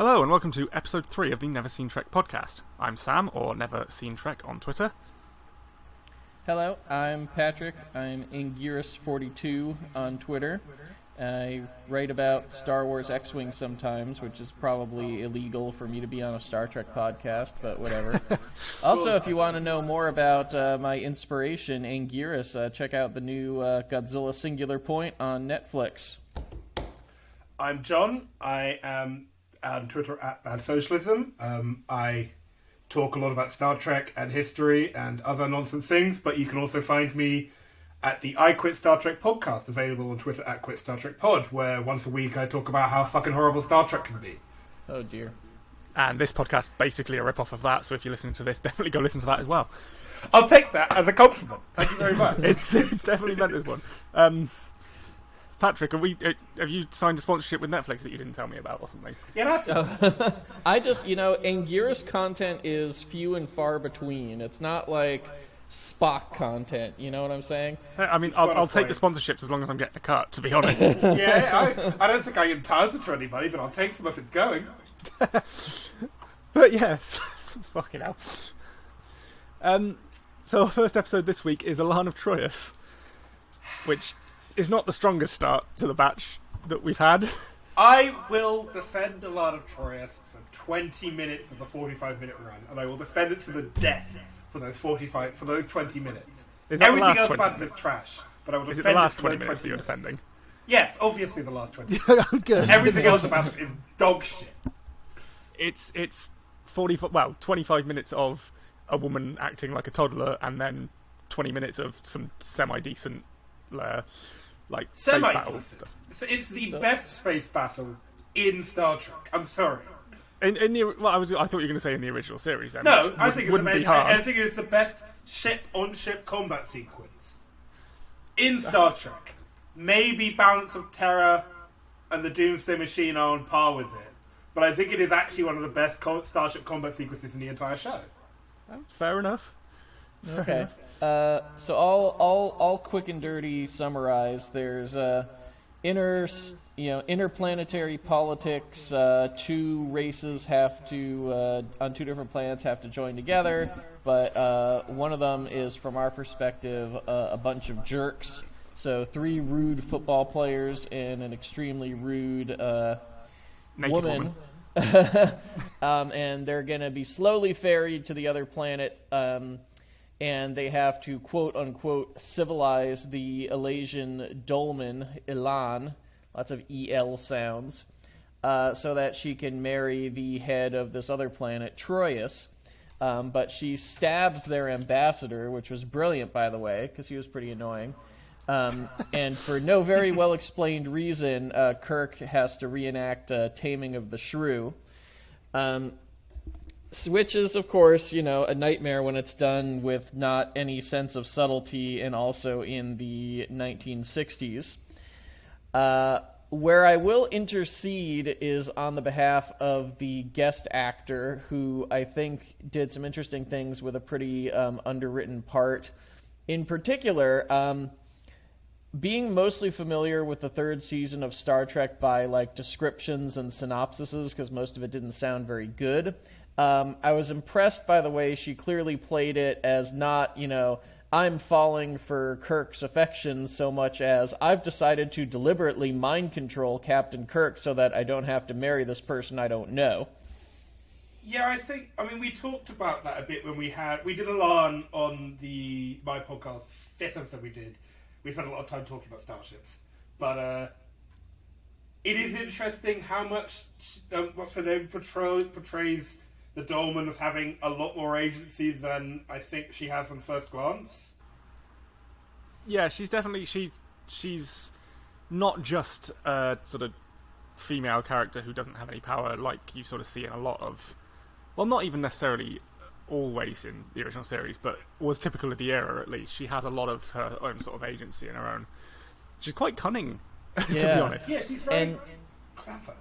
Hello and welcome to episode 3 of the Never Seen Trek podcast. I'm Sam, or Never Seen Trek on Twitter. Hello, I'm Patrick. I'm Ingirus42 on Twitter. I write about Star Wars X-Wing sometimes, which is probably illegal for me to be on a Star Trek podcast, but whatever. Also, if you want to know more about my inspiration, Ingirus, check out the new Godzilla Singular Point on Netflix. I'm John. I am on Twitter at Bad Socialism. I talk a lot about Star Trek and history and other nonsense things, but you can also find me at the I Quit Star Trek podcast, available on Twitter at Quit Star Trek Pod, where once a week I talk about how fucking horrible Star Trek can be. Oh dear. And this podcast is basically a rip-off of that, so if you're listening to this, definitely go listen to that as well. I'll take that as a compliment. Thank you very much. It's definitely meant as one. Patrick, have you signed a sponsorship with Netflix that you didn't tell me about or something? Yeah, that's... I just, Ingirus content is few and far between. It's not like Spock content, you know what I'm saying? I mean, I'll take the sponsorships as long as I'm getting a cut, to be honest. Yeah, I don't think I'm entitled to anybody, but I'll take some if it's going. But yes, fucking hell. So our first episode this week is Elaan of Troyius, which is not the strongest start to the batch that we've had. I will defend Elaan of Troyius for 20 minutes of the 45-minute run, and I will defend it to the death for those 20 minutes. Everything else about it is trash, but I will defend it for those 20 minutes. That you're defending? Yes, obviously the last 20 minutes. Good. Everything else about it is dog shit. It's 25 minutes of a woman acting like a toddler, and then 20 minutes of some semi-decent space battle stuff. So it's the best space battle in Star Trek. I'm sorry. I thought you were going to say in the original series. Then no, I think it's amazing. I think it's the best ship-on-ship combat sequence in Star Trek. Maybe Balance of Terror and the Doomsday Machine are on par with it, but I think it is actually one of the best starship combat sequences in the entire show. Fair enough. Okay. So I'll quick and dirty summarize. There's interplanetary politics. Two races have to on two different planets have to join together, but one of them is, from our perspective, a bunch of jerks. So 3 rude football players and an extremely rude woman. And they're going to be slowly ferried to the other planet, and they have to, quote-unquote, civilize the Elasian dolmen, Elaan, lots of EL sounds, so that she can marry the head of this other planet, Troyius. But she stabs their ambassador, which was brilliant, by the way, because he was pretty annoying. And for no very well-explained reason, Kirk has to reenact Taming of the Shrew. Which is, of course, a nightmare when it's done with not any sense of subtlety, and also in the 1960s. Where I will intercede is on the behalf of the guest actor, who I think did some interesting things with a pretty underwritten part. In particular, being mostly familiar with the 3rd season of Star Trek by descriptions and synopsises, because most of it didn't sound very good, I was impressed by the way she clearly played it as not, I'm falling for Kirk's affections, so much as I've decided to deliberately mind control Captain Kirk so that I don't have to marry this person I don't know. Yeah, we talked about that a bit when we did Elaan on my podcast, 5th episode we did. We spent a lot of time talking about starships. But it is interesting how much, what's her name, portrays the Dolmen as having a lot more agency than I think she has on first glance. Yeah, she's definitely, she's not just a sort of female character who doesn't have any power like you sort of see in a lot of, well, not even necessarily always in the original series, but was typical of the era at least. She has a lot of her own sort of agency in her own. She's quite cunning, to be honest. Yeah, she's very clever.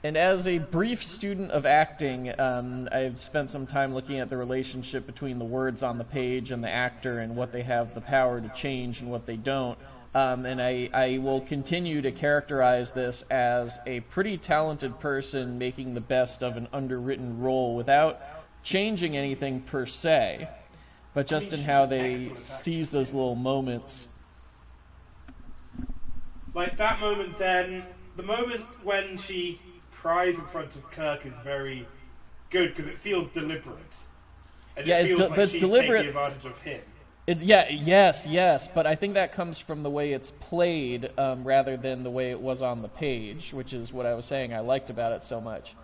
And as a brief student of acting, I've spent some time looking at the relationship between the words on the page and the actor and what they have the power to change and what they don't. And I will continue to characterize this as a pretty talented person making the best of an underwritten role without changing anything per se, but just in how they seize those little moments. Like that moment then, the moment when she cries in front of Kirk is very good because it feels deliberate. And Yeah, it feels like it's she's deliberate. taking advantage of him. Yes, but I think that comes from the way it's played rather than the way it was on the page, which is what I was saying I liked about it so much.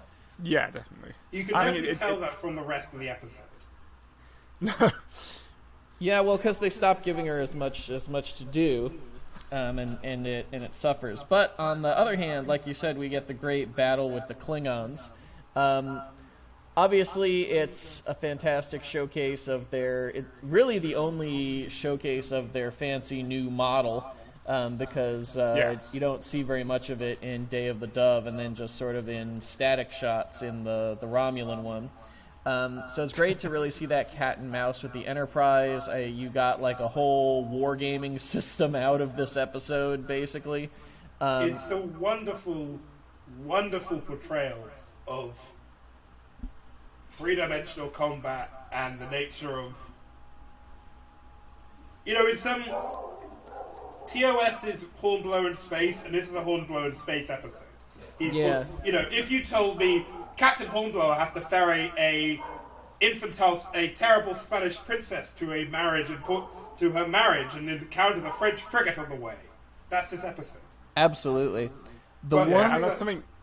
Yeah, definitely. You can definitely tell that from the rest of the episode. Yeah, well, because they stopped giving her as much to do, and it suffers. But on the other hand, like you said, we get the great battle with the Klingons. Obviously, it's a fantastic showcase of really the only showcase of their fancy new model, because you don't see very much of it in Day of the Dove, and then just sort of in static shots in the Romulan one. So it's great to really see that cat and mouse with the Enterprise. You got like a whole wargaming system out of this episode, basically. It's a wonderful, wonderful portrayal of three-dimensional combat and the nature of... in some... TOS is Hornblower in Space, and this is a Hornblower in Space episode. If you told me Captain Hornblower has to ferry a terrible Spanish princess to a marriage and encounters a French frigate on the way, that's this episode. Absolutely.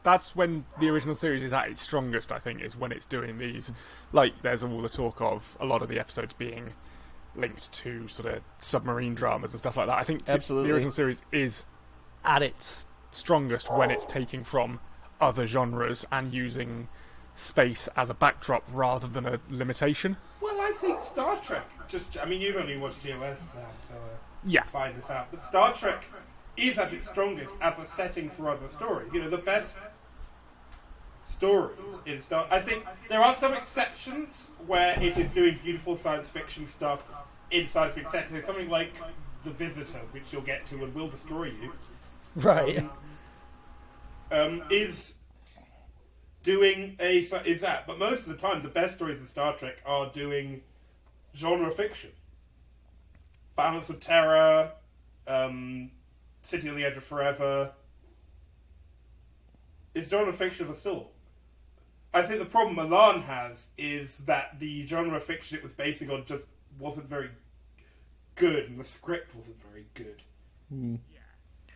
That's when the original series is at its strongest, I think, is when it's doing these. Like, there's all the talk of a lot of the episodes being linked to sort of submarine dramas and stuff like that. I think the original series is at its strongest when it's taking from other genres and using space as a backdrop rather than a limitation. Well, I think Star Trek, you've only watched TOS, yeah, find this out, but Star Trek is at its strongest as a setting for other stories. The best stories in Star... I think there are some exceptions where it is doing beautiful science fiction stuff in science fiction settings. Something like The Visitor, which you'll get to and will destroy you. Right. Is that. But most of the time, the best stories in Star Trek are doing genre fiction. Balance of Terror, City on the Edge of Forever. It's genre fiction of a sort. I think the problem Elaan has is that the genre fiction it was basing on just wasn't very good, and the script wasn't very good. Mm.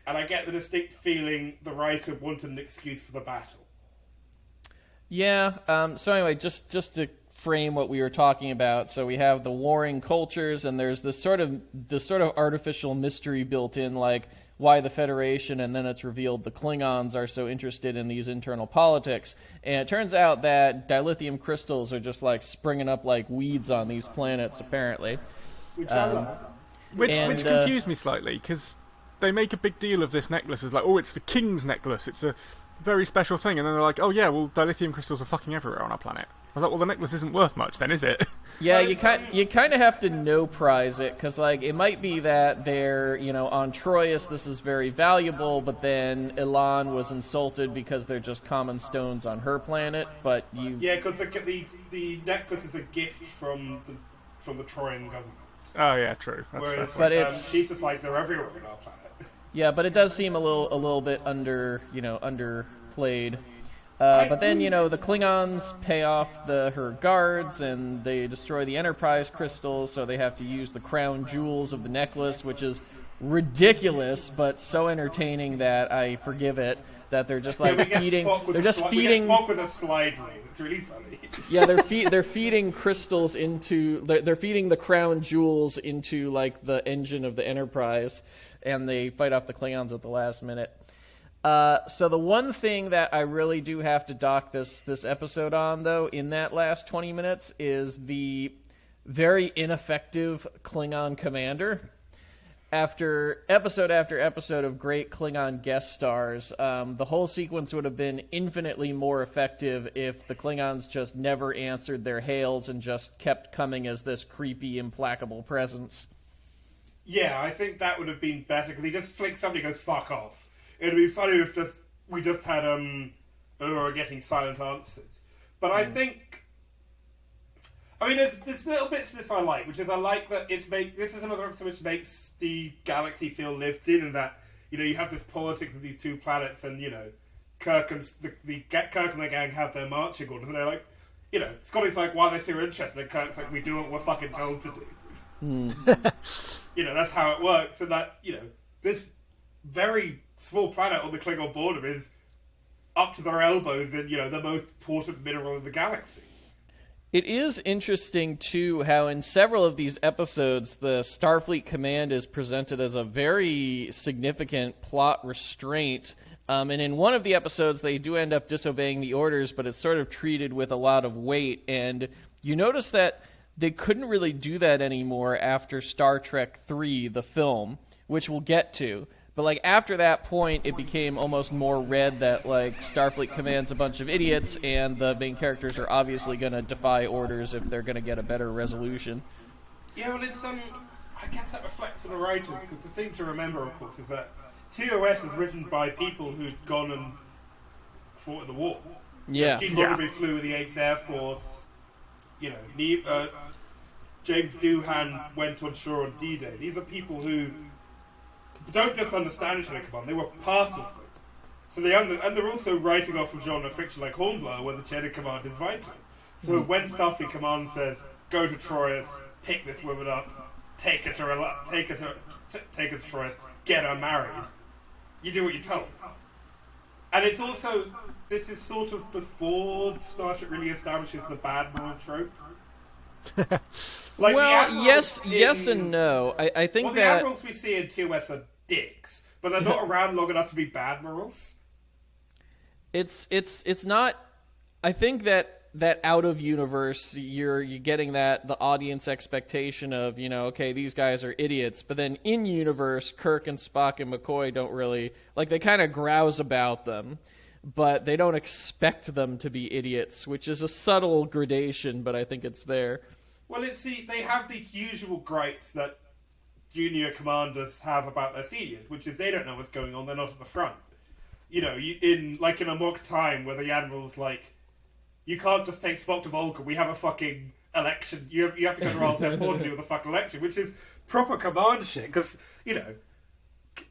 And I get the distinct feeling the writer wanted an excuse for the battle. Yeah, so anyway, just to frame what we were talking about, so we have the warring cultures, and there's this sort of artificial mystery built in, like why the Federation, and then it's revealed the Klingons are so interested in these internal politics. And it turns out that dilithium crystals are just like springing up like weeds on these planets, apparently. Which I love. Which confused me slightly, because they make a big deal of this necklace as like, oh, it's the king's necklace, it's a very special thing, and then they're like, oh yeah, well, dilithium crystals are fucking everywhere on our planet. I was like, well, the necklace isn't worth much then, is it? Yeah, you kind of have to no-prize it, because like it might be that they're, on Troyius this is very valuable, but then Elaan was insulted because they're just common stones on her planet, but you... Yeah, because the necklace is a gift from the Troyan government. Oh yeah, true. That's Whereas, fair. But she's just like, they're everywhere on our planet. Yeah, but it does seem a little bit underplayed. But then, the Klingons pay off her guards, and they destroy the Enterprise crystals, so they have to use the crown jewels of the necklace, which is ridiculous, but so entertaining that I forgive it. That they're just like feeding. They're just feeding. We get Spock with a slide rule. It's really funny. Yeah, they're feeding crystals into. They're feeding the crown jewels into like the engine of the Enterprise, and they fight off the Klingons at the last minute. So the one thing that I really do have to dock this episode on, though, in that last 20 minutes, is the very ineffective Klingon commander. After episode of great Klingon guest stars, the whole sequence would have been infinitely more effective if the Klingons just never answered their hails and just kept coming as this creepy, implacable presence. Yeah, I think that would have been better because he just flicks somebody and goes fuck off. It would be funny if we just had Aurora getting silent answers. But I think, I mean, there's little bits of this I like, which is I like that this is another episode which makes the galaxy feel lived in, and that you have this politics of these two planets, and Kirk and Kirk and the gang have their marching orders, and they're like, Scotty's like, why are they so interested? And Kirk's like, we do what we're fucking told to do. That's how it works, and that this very small planet on the Klingon border is up to their elbows in the most important mineral in the galaxy. It is interesting, too, how in several of these episodes, the Starfleet Command is presented as a very significant plot restraint. And in one of the episodes, they do end up disobeying the orders, but it's sort of treated with a lot of weight. And you notice that they couldn't really do that anymore after Star Trek III, the film, which we'll get to. But after that point, it became almost more read that Starfleet Command's a bunch of idiots, and the main characters are obviously going to defy orders if they're going to get a better resolution. Yeah, well, it's I guess that reflects on the writers, because the thing to remember, of course, is that TOS is written by people who'd gone and fought in the war. Yeah. Gene Roddenberry flew with the 8th Air Force. James Doohan went on shore on D-Day. These are people who don't just understand Chain of Command, they were part of them. So and they're also writing off of genre fiction like Hornblower, where the Chain of Command is vital. So when Starfleet Command says, go to Troyius, pick this woman up, take her to Troyius, get her married, you do what you're told. And it's also, this is sort of before Star Trek really establishes the bad moral trope. Yes and no. I think the admirals we see in TOS are dicks, but they're not around long enough to be bad admirals. It's not. I think that out of universe, you're getting the audience expectation of okay, these guys are idiots, but then in universe, Kirk and Spock and McCoy don't really they kind of grouse about them, but they don't expect them to be idiots, which is a subtle gradation, but I think it's there. Well, they have the usual gripes that junior commanders have about their seniors, which is they don't know what's going on, they're not at the front. In a mock time where the admiral's like, you can't just take Spock to Vulcan, we have a fucking election, you have to go to Altair 4 to deal with the fucking election, which is proper command shit, because,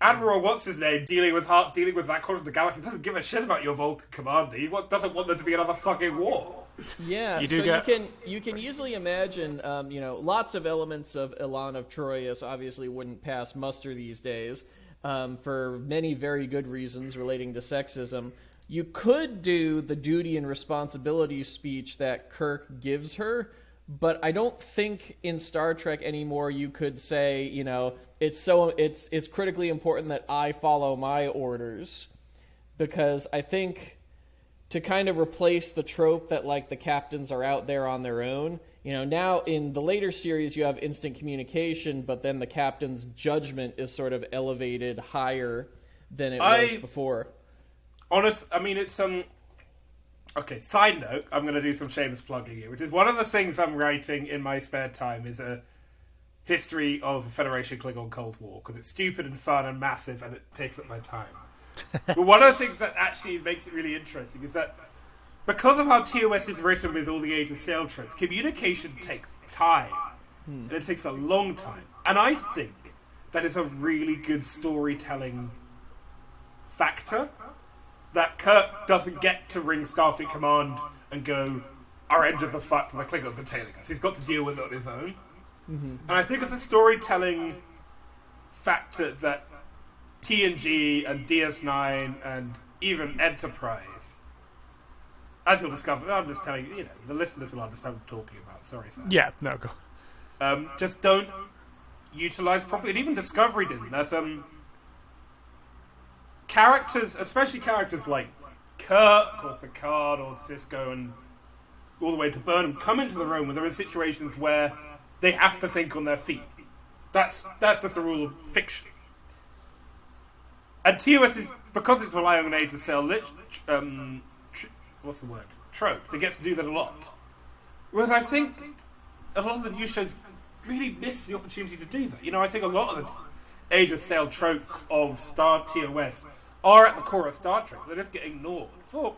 Admiral what's-his-name dealing with that corner of the galaxy doesn't give a shit about your Vulcan commander, he doesn't want there to be another fucking war. Yeah, you can easily imagine, lots of elements of Elaan of Troyius obviously wouldn't pass muster these days, for many very good reasons relating to sexism. You could do the duty and responsibility speech that Kirk gives her, but I don't think in Star Trek anymore you could say, it's critically important that I follow my orders, because I think to kind of replace the trope that the captains are out there on their own, now in the later series you have instant communication, but then the captain's judgment is sort of elevated higher than it was before. It's okay, side note, I'm going to do some shameless plugging here, which is one of the things I'm writing in my spare time is a history of Federation Klingon Cold War, because it's stupid and fun and massive and it takes up my time. But one of the things that actually makes it really interesting is that because of how TOS is written with all the Age of Sail tropes, communication takes time. And it takes a long time. And I think that is a really good storytelling factor. That Kirk doesn't get to ring Starfleet Command and go, our engines are fucked and the Klingons are tailing us. He's got to deal with it on his own. Mm-hmm. And I think it's a storytelling factor that TNG and DS9 and even Enterprise, as you'll discover, I'm just telling you, the listeners will understand what I'm talking about. Sorry, Sam. Yeah, no, go. Just don't utilize properly. And even Discovery didn't. That characters, especially characters like Kirk or Picard or Sisko and all the way to Burnham, come into the room when they're in situations where they have to think on their feet. That's just a rule of fiction. And TOS is, because it's relying on Age of Sail tropes, it gets to do that a lot. Whereas I think a lot of the new shows really missed the opportunity to do that. I think a lot of the Age of Sail tropes of Star TOS are at the core of Star Trek. They just get ignored for,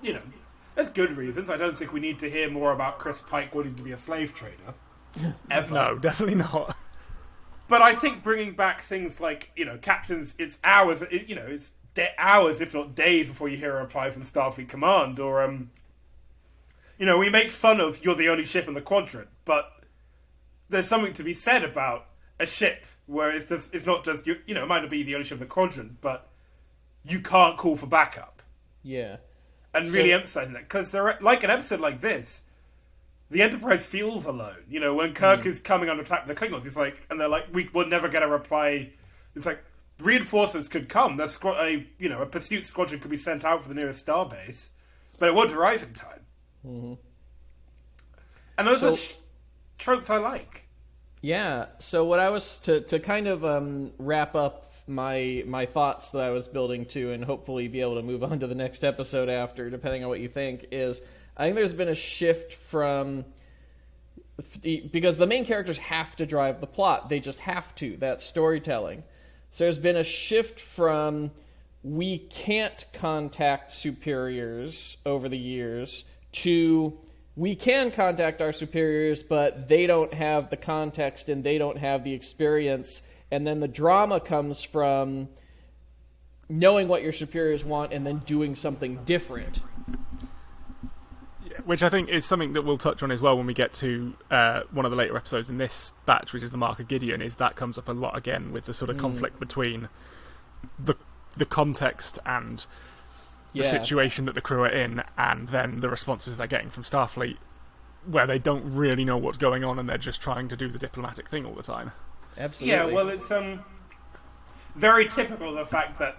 there's good reasons. I don't think we need to hear more about Chris Pike wanting to be a slave trader. Ever. No, definitely not. But I think bringing back things like, captains, it's hours, it's hours, if not days, before you hear a reply from Starfleet Command, or, we make fun of you're the only ship in the quadrant, but there's something to be said about a ship where it's not just, it might not be the only ship in the quadrant, but you can't call for backup. Yeah. And really emphasizing that, because like an episode like this, the Enterprise feels alone. When Kirk is coming under attack with the Klingons, it's like, and they're like, we will never get a reply. It's like, reinforcements could come. A pursuit squadron could be sent out for the nearest starbase, but it won't arrive in time. Mm-hmm. And those are tropes I like. Yeah. So what I was to kind of wrap up my thoughts that I was building to, and hopefully be able to move on to the next episode after, depending on what you think, is I think there's been a shift from, because the main characters have to drive the plot. They just have to. That's storytelling. So there's been a shift from we can't contact superiors over the years to we can contact our superiors, but they don't have the context and they don't have the experience. And then the drama comes from knowing what your superiors want and then doing something different. Which I think is something that we'll touch on as well when we get to one of the later episodes in this batch, which is the Mark of Gideon, is that comes up a lot again with the sort of conflict between the context and the situation that the crew are in, and then the responses they're getting from Starfleet, where they don't really know what's going on and they're just trying to do the diplomatic thing all the time. Absolutely. Yeah, well, it's very typical of the fact that,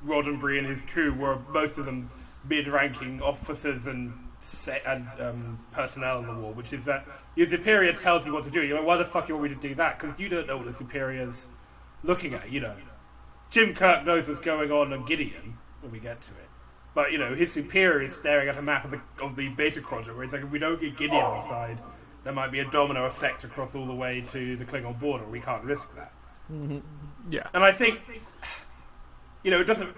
Roddenberry and his crew were, most of them, mid-ranking officers and personnel in the war, which is that your superior tells you what to do. You're like, why the fuck do you want me to do that? Because you don't know what the superior's looking at, Jim Kirk knows what's going on Gideon, when we get to it. But, his superior is staring at a map of the Beta Quadrant, where it's like, if we don't get Gideon on side, there might be a domino effect across all the way to the Klingon border. We can't risk that. Mm-hmm. Yeah. And I think, it doesn't...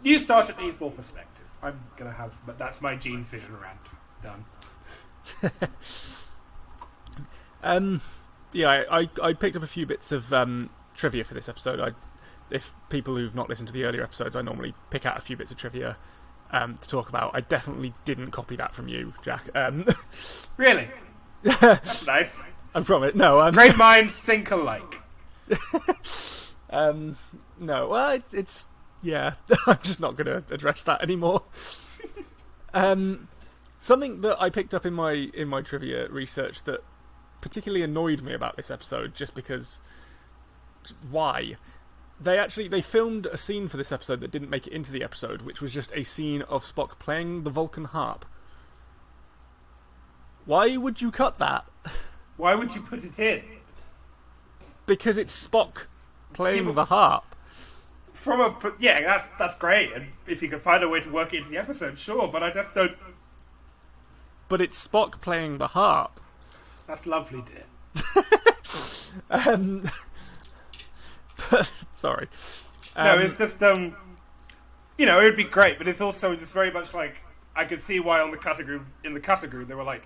New Starship needs more perspective. I'm going to have... But that's my Gene's Vision rant. Done. I picked up a few bits of trivia for this episode. If people who've not listened to the earlier episodes, I normally pick out a few bits of trivia to talk about. I definitely didn't copy that from you, Jack. Really? That's nice. I promise. No. Great minds think alike. No. Well, it's yeah. I'm just not going to address that anymore. Something that I picked up in my trivia research that particularly annoyed me about this episode, just because. Why? They filmed a scene for this episode that didn't make it into the episode, which was just a scene of Spock playing the Vulcan harp. Why would you cut that? Why would you put it in? Because it's Spock playing the harp. That's great. And if you can find a way to work it into the episode, sure. But I just don't. But it's Spock playing the harp. That's lovely, dear. Sorry. No, it's just it would be great, but it's also just very much like I could see why in the cutter group they were like,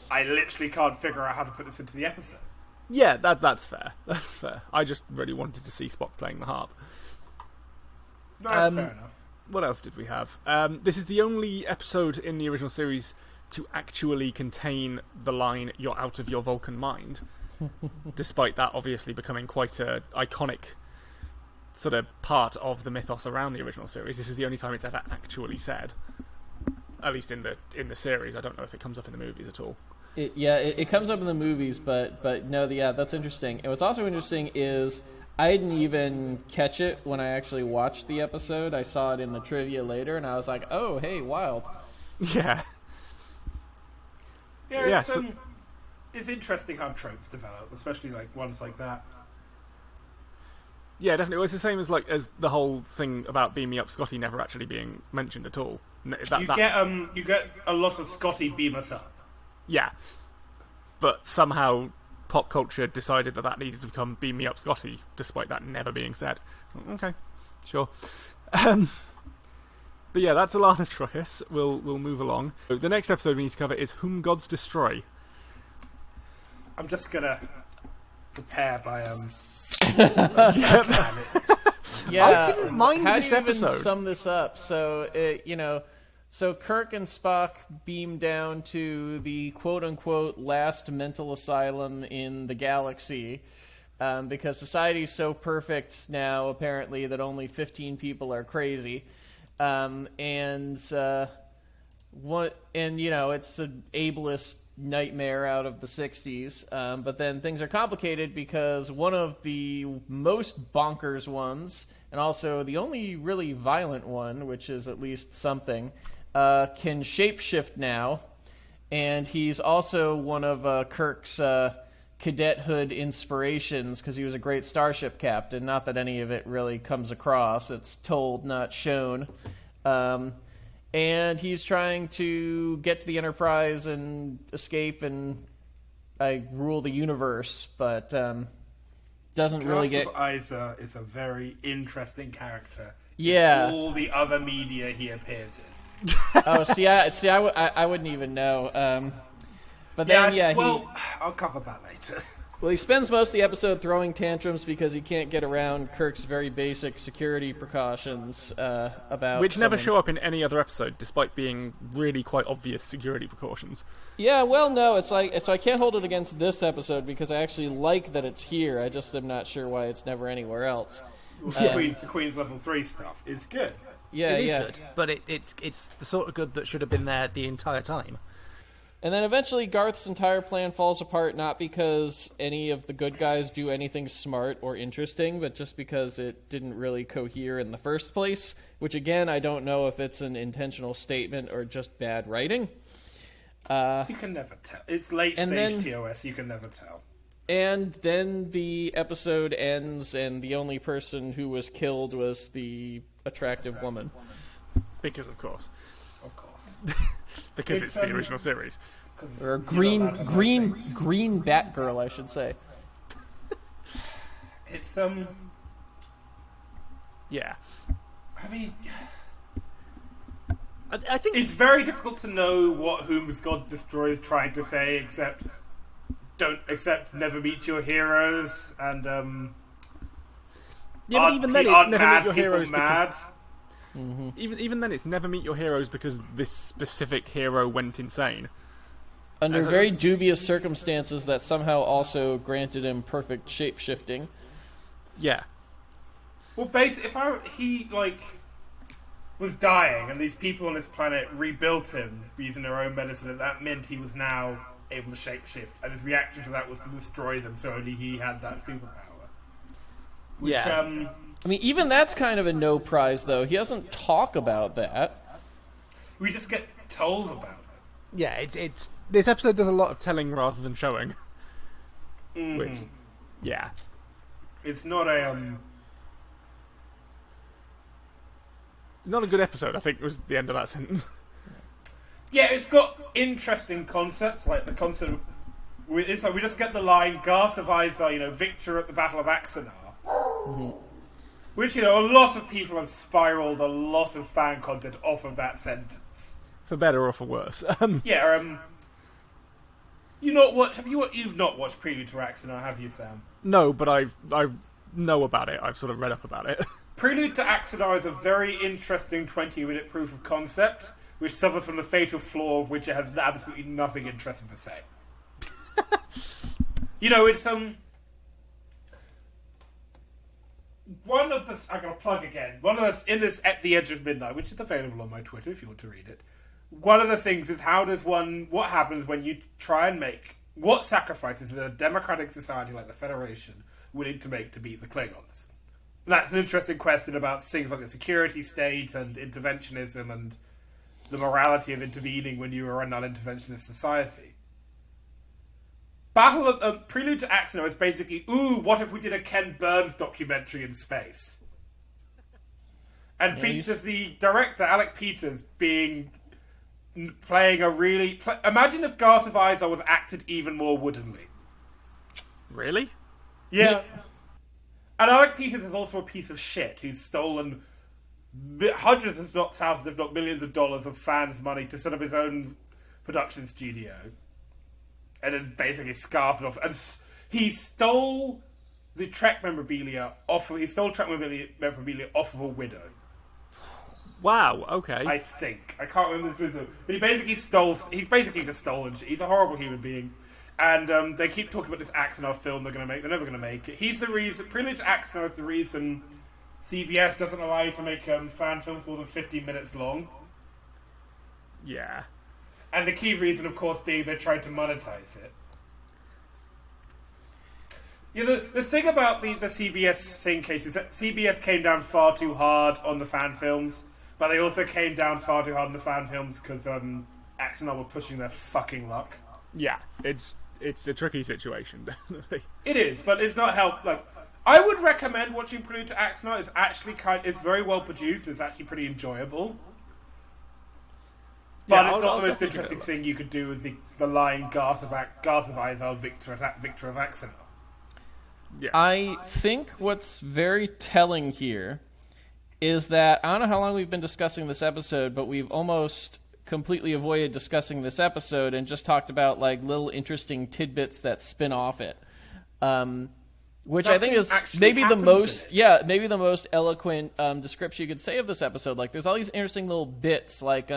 I literally can't figure out how to put this into the episode. Yeah, that's fair. That's fair. I just really wanted to see Spock playing the harp. That's fair enough. What else did we have? This is the only episode in the original series to actually contain the line, "You're out of your Vulcan mind." Despite that obviously becoming quite a iconic sort of part of the mythos around the original series. This is the only time it's ever actually said. At least in the series. I don't know if it comes up in the movies at all. It comes up in the movies, but no, that's interesting. And what's also interesting is I didn't even catch it when I actually watched the episode. I saw it in the trivia later, and I was like, oh, hey, wild. Yeah. Yeah, it's interesting how tropes develop, especially like ones like that. Yeah, definitely. Well, it's the same as the whole thing about Beam Me Up Scotty never actually being mentioned at all. You get a lot of Scotty beam us up. Yeah, but somehow pop culture decided that needed to become Beam Me Up Scotty, despite that never being said. Okay, sure. But yeah, that's Elaan of Troyius. We'll move along. The next episode we need to cover is Whom Gods Destroy. I'm just gonna prepare by Yeah, I didn't mind how this do you even episode. sum this up? So, so Kirk and Spock beam down to the quote-unquote last mental asylum in the galaxy because society's so perfect now, apparently, that only 15 people are crazy. It's an ableist nightmare out of the 60s, but then things are complicated because one of the most bonkers ones, and also the only really violent one, which is at least something, can shapeshift now, and he's also one of Kirk's cadethood inspirations because he was a great starship captain. Not that any of it really comes across. It's told, not shown. And he's trying to get to the Enterprise and escape and rule the universe, but doesn't really get... Isa is a very interesting character. Yeah. In all the other media he appears in. I wouldn't even know. But then, I'll cover that later. Well, he spends most of the episode throwing tantrums because he can't get around Kirk's very basic security precautions about... Which never show up in any other episode, despite being really quite obvious security precautions. Yeah, well, no, it's like... So I can't hold it against this episode because I actually like that it's here. I just am not sure why it's never anywhere else. The Queen's Level 3 stuff is good. Yeah, It is good, but it's the sort of good that should have been there the entire time. And then eventually Garth's entire plan falls apart, not because any of the good guys do anything smart or interesting, but just because it didn't really cohere in the first place, which again, I don't know if it's an intentional statement or just bad writing. You can never tell. It's late-stage TOS, you can never tell. And then the episode ends, and the only person who was killed was the attractive woman. Because, of course. Of course. Because it's the original series. Or green Batgirl, I should say. It's, Yeah. I mean... I think... It's very difficult to know what Whom God Destroy is trying to say, except never meet your heroes, and, Yeah, but even then it's aren't never mad meet your people heroes mad? because... Even then, it's never meet your heroes because this specific hero went insane. Under very dubious circumstances that somehow also granted him perfect shape-shifting. Yeah. Well, basically, he was dying, and these people on this planet rebuilt him using their own medicine, and that meant he was now able to shapeshift, and his reaction to that was to destroy them, so only he had that superpower. Which, Yeah. I mean, even that's kind of a no prize, though. He doesn't talk about that. we just get told about it. Yeah, it's this episode does a lot of telling rather than showing. Which, yeah. It's not a, Not a good episode, I think, was the end of that sentence. Yeah, it's got interesting concepts, like the concept of... It's like we just get the line, Garth of Isa, victor at the Battle of Axanar. Which, a lot of people have spiraled a lot of fan content off of that sentence. For better or for worse. Yeah, you've not watched Prelude to Axanar, have you, Sam? No, but I know about it. I've sort of read up about it. Prelude to Axanar is a very interesting 20-minute proof of concept, which suffers from the fatal flaw of which it has absolutely nothing interesting to say. It's, one of the... I'm going to plug again. One of the... In this At the Edge of Midnight, which is available on my Twitter if you want to read it, one of the things is what happens when you try and make... What sacrifices is a democratic society like the Federation willing to make to beat the Klingons? And that's an interesting question about things like the security state and interventionism and the morality of intervening when you are a non-interventionist society. Prelude to Axanar is basically, what if we did a Ken Burns documentary in space? And features the director, Alec Peters, playing a really... Imagine if Garth of Isa was acted even more woodenly. Really? Yeah. And Alec Peters is also a piece of shit who's stolen hundreds, if not thousands, if not millions of dollars of fans' money to set up his own production studio, and then basically scarfed it off. And he stole the Trek memorabilia off. He stole Trek memorabilia off of a widow. Wow. Okay. I think I can't remember this with him, but he basically stole. He's basically just stolen. He's a horrible human being. And they keep talking about this Axanar film they're going to make. They're never going to make it. He's the reason. Privileged Axanar is the reason CBS doesn't allow you to make fan films more than 15 minutes long. Yeah. And the key reason, of course, being they're trying to monetize it. Yeah, the thing about the CBS thing case is that CBS came down far too hard on the fan films, but they also came down far too hard on the fan films because Axanar were pushing their fucking luck. Yeah, it's a tricky situation, definitely. It is, but it's not help. Like, I would recommend watching Prelude to Axanar. It's actually it's very well produced. It's actually pretty enjoyable. But Yeah, it's not I'll the most definitely interesting give it thing you could do with the line Garth of Izar, Victor of Axanar. Yeah. I think what's very telling here is that I don't know how long we've been discussing this episode, but we've almost completely avoided discussing this episode and just talked about like little interesting tidbits that spin off it. Which I think is maybe the most eloquent description you could say of this episode. Like, there's all these interesting little bits. Like,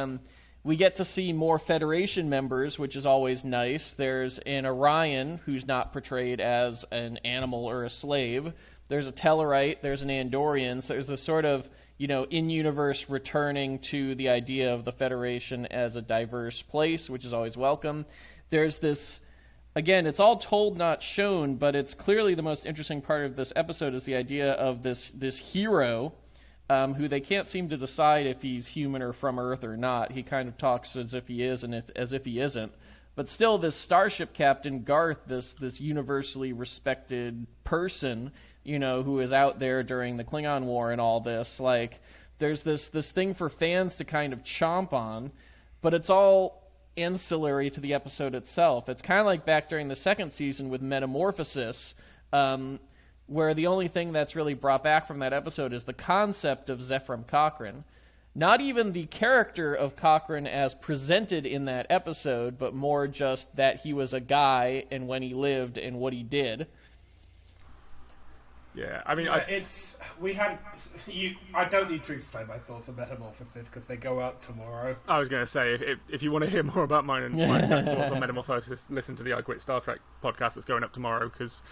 we get to see more Federation members, which is always nice. There's an Orion who's not portrayed as an animal or a slave. There's a Tellarite. There's an Andorian. So there's this sort of, in-universe returning to the idea of the Federation as a diverse place, which is always welcome. There's this. Again, it's all told, not shown, but it's clearly the most interesting part of this episode is the idea of this hero who they can't seem to decide if he's human or from Earth or not. He kind of talks as if he is and as if he isn't. But still, this starship captain, Garth, this universally respected person, who is out there during the Klingon War and all this, like, there's this thing for fans to kind of chomp on, but it's all ancillary to the episode itself. It's kind of like back during the second season with Metamorphosis, where the only thing that's really brought back from that episode is the concept of Zephram Cochrane. Not even the character of Cochrane as presented in that episode, but more just that he was a guy and when he lived and what he did. Yeah, I mean, I don't need to explain my thoughts on Metamorphosis because they go out tomorrow. I was going to say, if you want to hear more about mine and my thoughts on Metamorphosis, listen to the I Quit Star Trek podcast that's going up tomorrow, because...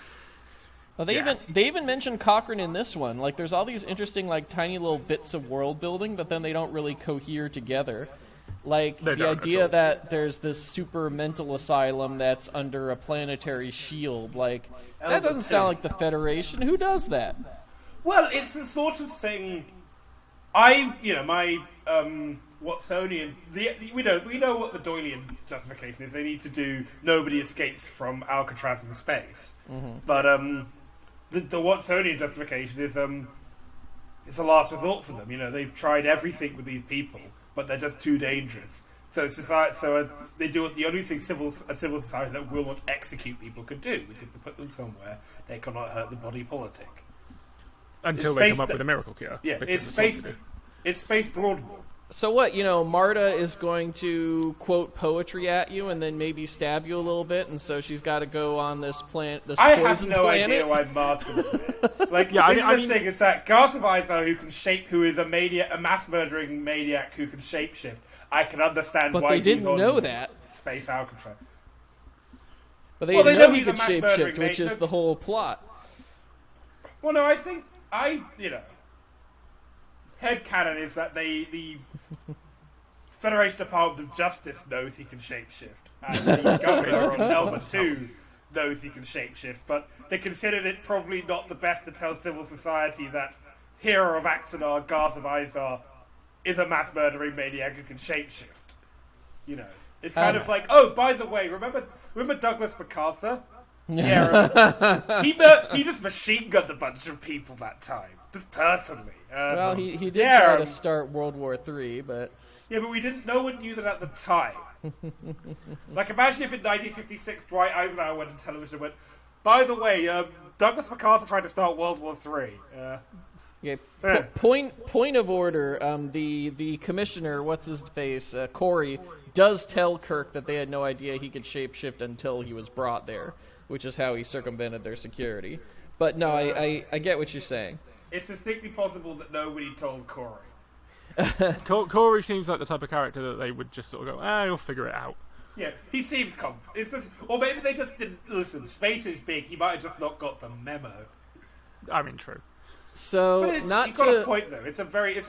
Well, they even mentioned Cochrane in this one. Like, there's all these interesting, like, tiny little bits of world building, but then they don't really cohere together. Like, the idea that there's this super mental asylum that's under a planetary shield. Like, that doesn't sound like the Federation. Who does that? Well, it's the sort of thing. My Watsonian. We know what the Doylean justification is. They need to do nobody escapes from Alcatraz in space. Mm-hmm. But the Watsonian justification is it's a last resort for them. They've tried everything with these people, but they're just too dangerous. So they do the only thing a civil society that will not execute people could do, which is to put them somewhere they cannot hurt the body politic. Until they come up with a miracle cure. Yeah, it's space Broadmoor. So what, Marta is going to quote poetry at you and then maybe stab you a little bit, and so she's got to go on this poison planet? I have no idea why Marta's like, the thing is that Garth of Izar, who is a mass murdering maniac who can shapeshift, I can understand but why they didn't know that. Space Alcatraz. But they didn't know he could shapeshift, which is the whole plot. Well, no, I think headcanon is that the Federation Department of Justice knows he can shapeshift, and the governor on Elba 2 knows he can shapeshift, but they considered it probably not the best to tell civil society that hero of Axanar, Garth of Izar, is a mass murdering maniac who can shapeshift. It's kind of like, oh, by the way, remember Douglas MacArthur? Yeah, he just machine gunned a bunch of people that time, just personally. Well, he did try to start World War III, but... Yeah, but no one knew that at the time. Like, imagine if in 1956 Dwight Eisenhower went on television and went, By the way, Douglas MacArthur tried to start World War III. Okay. Point of order. The commissioner, what's his face, Corey, does tell Kirk that they had no idea he could shapeshift until he was brought there, which is how he circumvented their security. But no, I get what you're saying. It's distinctly possible that nobody told Corey. Corey seems like the type of character that they would just sort of go, you'll figure it out. Yeah, he seems it's just, or maybe they just didn't listen. Space is big. He might have just not got the memo. I mean, true. So But you've got a point though. It's a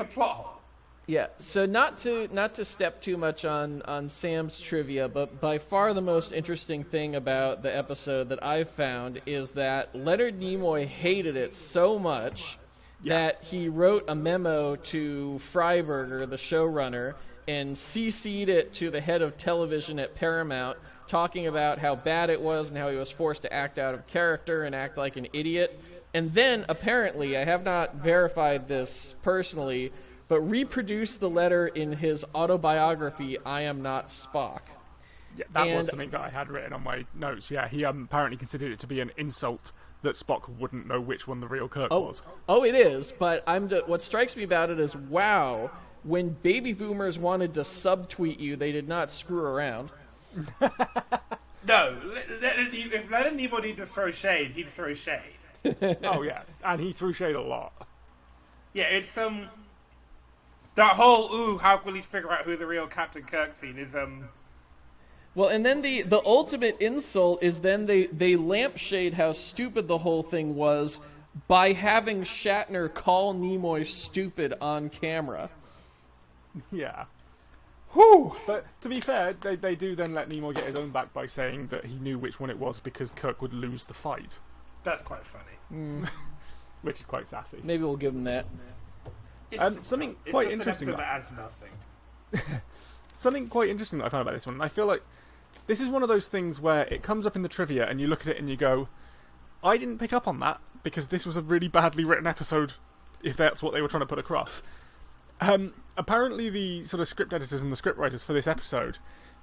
plot hole. Yeah, so not to step too much on Sam's trivia, but by far the most interesting thing about the episode that I've found is that Leonard Nimoy hated it so much that he wrote a memo to Freiberger, the showrunner, and CC'd it to the head of television at Paramount, talking about how bad it was and how he was forced to act out of character and act like an idiot. And then, apparently, I have not verified this personally, but reproduced the letter in his autobiography, I Am Not Spock. Yeah, that was something that I had written on my notes. Yeah, he apparently considered it to be an insult that Spock wouldn't know which one the real Kirk was. Oh, it is, but what strikes me about it is, wow, when baby boomers wanted to subtweet you, they did not screw around. No, if Leonard Nimoy needed to throw shade, he'd throw shade. Oh, yeah, and he threw shade a lot. Yeah, it's, that whole, how will he figure out who the real Captain Kirk scene is, Well, and then the ultimate insult is then they lampshade how stupid the whole thing was by having Shatner call Nimoy stupid on camera. Yeah. Whew! But to be fair, they do then let Nimoy get his own back by saying that he knew which one it was because Kirk would lose the fight. That's quite funny. Which is quite sassy. Maybe we'll give him that. Something quite interesting that adds nothing. Something quite interesting that I found about this one. I feel like this is one of those things where it comes up in the trivia and you look at it and you go, I didn't pick up on that because this was a really badly written episode, if that's what they were trying to put across. Apparently the sort of script editors and the script writers for this episode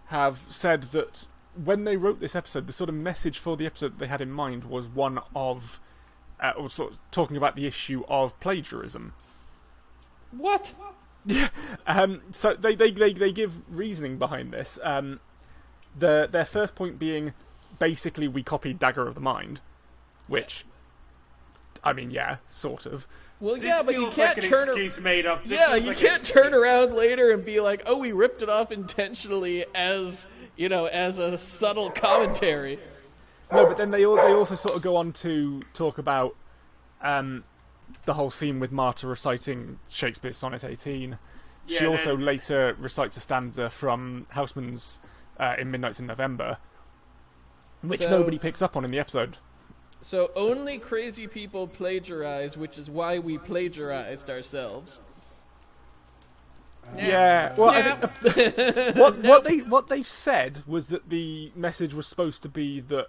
have said that when they wrote this episode, the sort of message for the episode that they had in mind was one of or sort of talking about the issue of plagiarism. What? Yeah. So they give reasoning behind this. Their first point being basically we copied Dagger of the Mind, which, I mean, yeah, sort of. Well, This yeah, but you feels can't like an turn excuse made up. This Yeah, feels you like can't an turn excuse. around later and be like, "Oh, we ripped it off intentionally," as as a subtle commentary. No, but then they also sort of go on to talk about the whole scene with Marta reciting Shakespeare's Sonnet 18. Yeah, She also then- later recites a stanza from Houseman's in Midnights in November, which So- nobody picks up on in the episode. So only crazy people plagiarize, which is why we plagiarized ourselves. Yeah. Well, I Yeah. think what they said was that the message was supposed to be that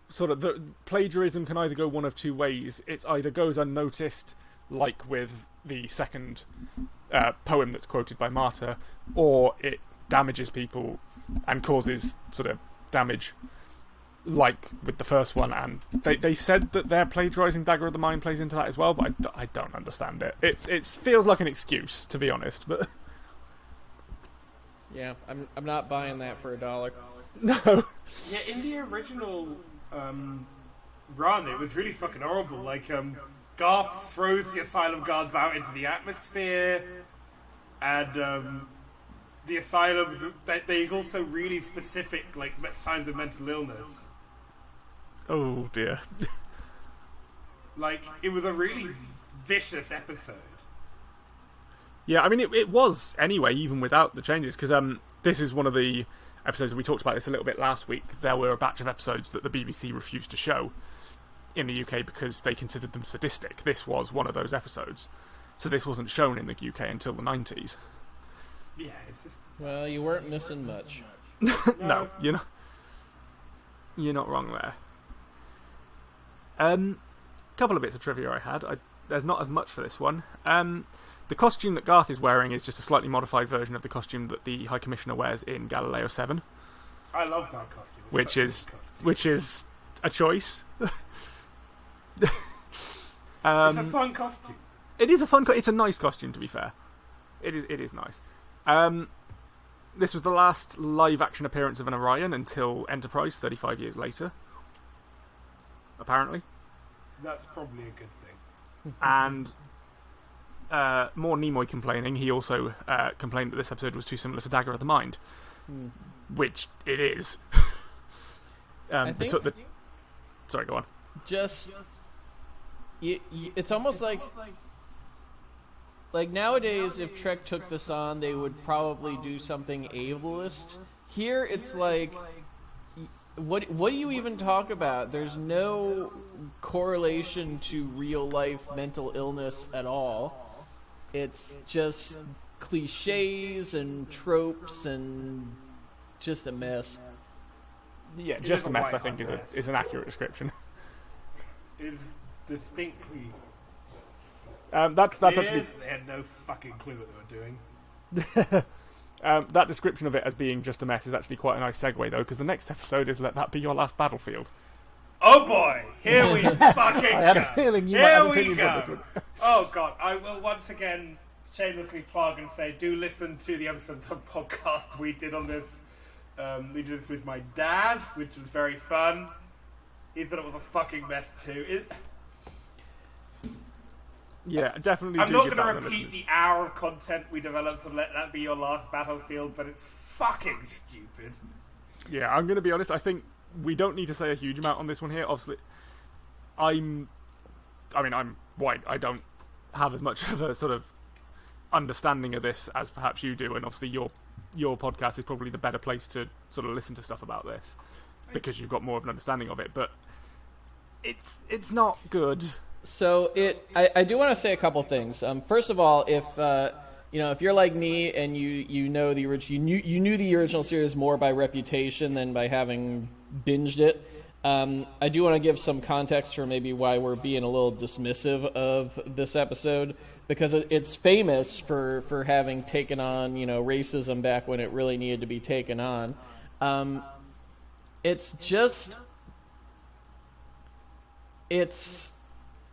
sort of the plagiarism can either go one of two ways. It either goes unnoticed, like with the second poem that's quoted by Marta, or it damages people and causes sort of damage, like with the first one. And they said that their plagiarizing Dagger of the Mind plays into that as well, but I don't understand it. It feels like an excuse, to be honest, but Yeah, I'm not buying that for $1. no. Yeah, in the original run, it was really fucking horrible. Like, Garth throws the asylum guards out into the atmosphere, and the asylums, they also really specific, like, signs of mental illness. Oh dear. Like, it was a really vicious episode. Yeah, I mean, it was anyway, even without the changes, because this is one of the episodes, we talked about this a little bit last week. There were a batch of episodes that the BBC refused to show in the UK because they considered them sadistic. This was one of those episodes. So this wasn't shown in the UK until the 90s. Yeah, it's just... Well, you weren't missing much. No, you're not wrong there. Couple of bits of trivia I had. There's not as much for this one. The costume that Garth is wearing is just a slightly modified version of the costume that the High Commissioner wears in Galileo 7, I love that costume. It's which such a is good costume. which is a choice. It's a fun costume. It is it's a nice costume, to be fair. It is nice. This was the last live-action appearance of an Orion until Enterprise, 35 years later. Apparently. That's probably a good thing. And more Nimoy complaining, he also complained that this episode was too similar to Dagger of the Mind. Which it is. I think... Sorry, go on. Just... it's almost like nowadays, if Trek took this on, they would probably do something ableist. Here, it's like, what do you even talk about? There's no correlation to real life mental illness at all. It's just cliches and tropes and just a mess. Yeah, just a mess, I think, is an accurate description. Is distinctly... That's actually... They had no fucking clue what they were doing. That description of it as being just a mess is actually quite a nice segue, though, because the next episode is Let That Be Your Last Battlefield. Oh boy! Here we fucking go! I had a feeling you might have opinions on this one. Oh god, I will once again shamelessly plug and say, do listen to the episodes of the podcast we did on this. We did this with my dad, which was very fun. He thought it was a fucking mess too. Yeah, definitely. I'm do not give going to that a repeat listen. the hour of content we developed and Let That Be Your Last Battlefield, but it's fucking stupid. Yeah, I'm going to be honest. I think we don't need to say a huge amount on this one here. Obviously, I'm white. I don't have as much of a sort of understanding of this as perhaps you do, and obviously your podcast is probably the better place to sort of listen to stuff about this because you've got more of an understanding of it. But it's not good. So I do want to say a couple things. First of all, if you're like me and you know the you knew the original series more by reputation than by having binged it, I do want to give some context for maybe why we're being a little dismissive of this episode, because it's famous for having taken on racism back when it really needed to be taken on.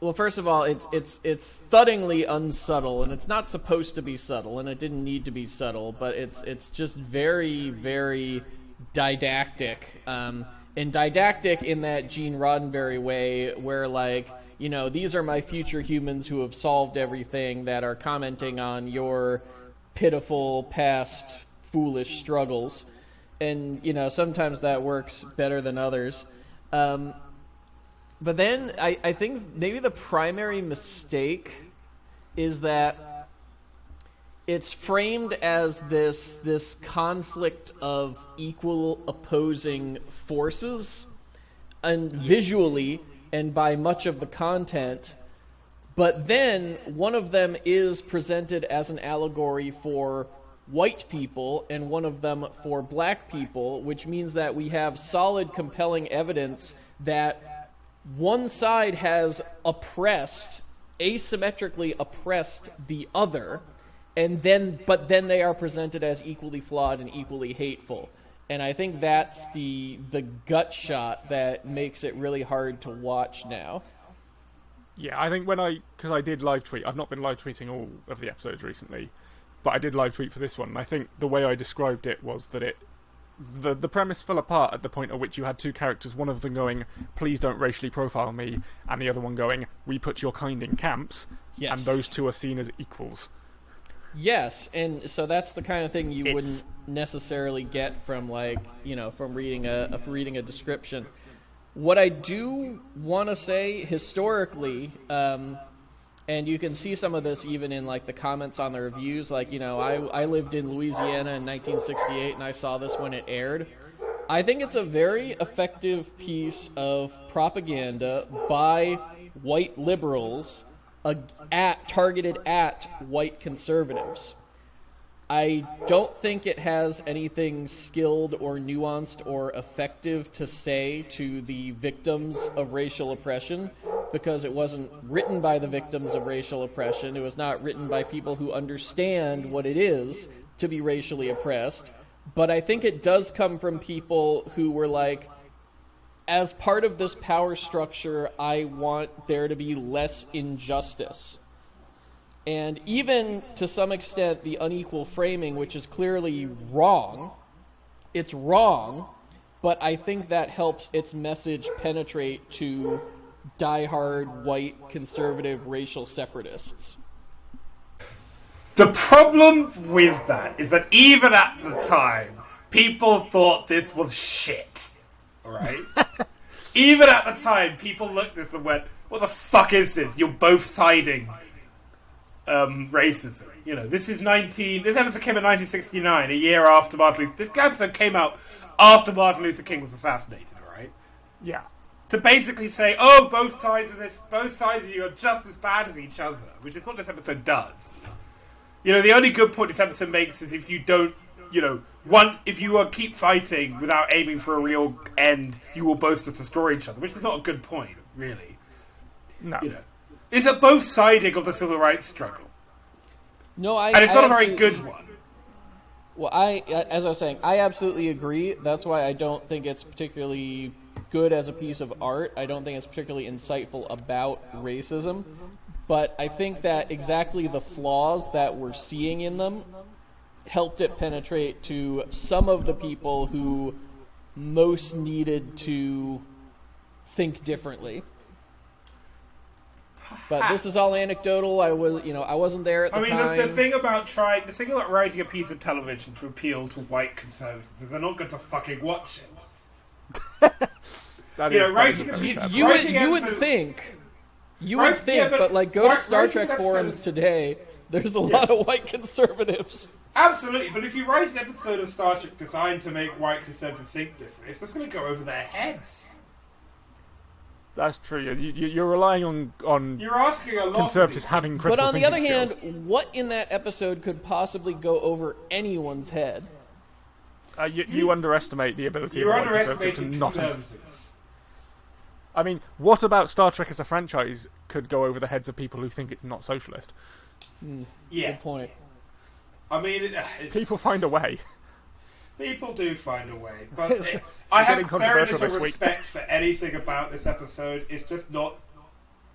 Well, first of all, it's thuddingly unsubtle, and it's not supposed to be subtle, and it didn't need to be subtle, but it's just very, very didactic, and didactic in that Gene Roddenberry way, where these are my future humans who have solved everything that are commenting on your pitiful past foolish struggles, and sometimes that works better than others. But then I think maybe the primary mistake is that it's framed as this conflict of equal opposing forces, and visually and by much of the content. But then one of them is presented as an allegory for white people and one of them for black people, which means that we have solid, compelling evidence that one side has asymmetrically oppressed the other, but then they are presented as equally flawed and equally hateful. And I think that's the gut shot that makes it really hard to watch now. Yeah, I think because I did live tweet, I've not been live tweeting all of the episodes recently, but I did live tweet for this one, and I think the way I described it was that the premise fell apart at the point at which you had two characters, one of them going, please don't racially profile me, and the other one going, we put your kind in camps, yes. And those two are seen as equals. Yes, and so that's the kind of thing you wouldn't necessarily get from from reading a description. What I do want to say historically, and you can see some of this even in the comments on the reviews. I lived in Louisiana in 1968, and I saw this when it aired. I think it's a very effective piece of propaganda by white liberals targeted at white conservatives. I don't think it has anything skilled or nuanced or effective to say to the victims of racial oppression, because it wasn't written by the victims of racial oppression. It was not written by people who understand what it is to be racially oppressed. But I think it does come from people who were like, as part of this power structure, I want there to be less injustice. And even, to some extent, the unequal framing, which is clearly wrong, it's wrong, but I think that helps its message penetrate to diehard, white, conservative, racial separatists. The problem with that is that even at the time, people thought this was shit. Alright? Even at the time, people looked at this and went, what the fuck is this? You're both siding racism. You know, this episode came in 1969, a year after this episode came out after Martin Luther King was assassinated, right? Yeah. To basically say, oh, both sides of you are just as bad as each other, which is what this episode does. You know, the only good point this episode makes is if you don't, you know, if you keep fighting without aiming for a real end, you will both just destroy each other, which is not a good point, really. No. You know, it's a both siding of the civil rights struggle. No, and it's not a very good one. Well, as I was saying, I absolutely agree. That's why I don't think it's particularly good as a piece of art. I don't think it's particularly insightful about racism. But I think that exactly the flaws that we're seeing in them helped it penetrate to some of the people who most needed to think differently. But this is all anecdotal. I wasn't there at the time. The thing about writing a piece of television to appeal to white conservatives is they're not going to fucking watch it. You would think, but like go to Star Trek forums today. There's a lot of white conservatives. Absolutely, but if you write an episode of Star Trek designed to make white conservatives think different, it's just going to go over their heads. That's true. You're relying on you're asking a lot conservatives having critical But on the other skills. hand, what in that episode could possibly go over anyone's head? You underestimate the ability of white conservatives to not. Conservatives. I mean, what about Star Trek as a franchise could go over the heads of people who think it's not socialist? Yeah. Good point. I mean, people find a way. People do find a way, but I have very little respect for anything about this episode. It's just not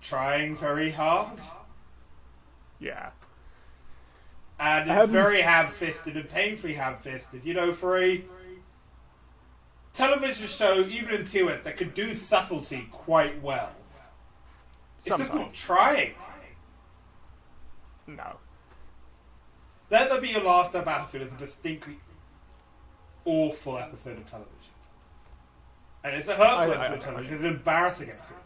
trying very hard. Yeah. And it's very ham-fisted and painfully ham-fisted. You know, for a television show, even in TOS, that could do subtlety quite well. It's just not trying. No. Let There Be a Last Day Battlefield is a distinctly awful episode of television. And it's a hurtful episode of television. It's an embarrassing episode of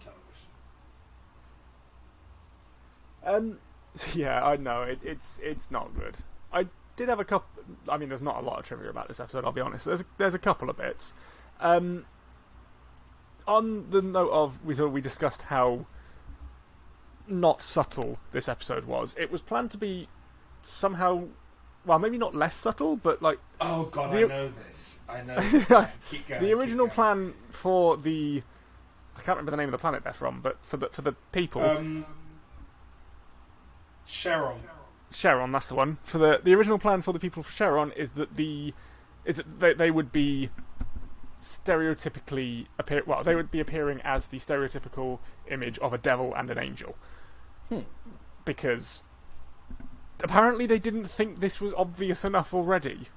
television. Yeah, I know. It's not good. I did have a couple... I mean, there's not a lot of trivia about this episode, I'll be honest. There's a couple of bits. On the note of... We discussed how not subtle this episode was. It was planned to be somehow... Well, maybe not less subtle, but like... Oh god, I know this. I know this. Keep going. The original plan for the... I can't remember the name of the planet they're from, but for the people... Sharon, that's the one. For the original plan for the people for Sharon is that they would be stereotypically they would be appearing as the stereotypical image of a devil and an angel. Because apparently they didn't think this was obvious enough already.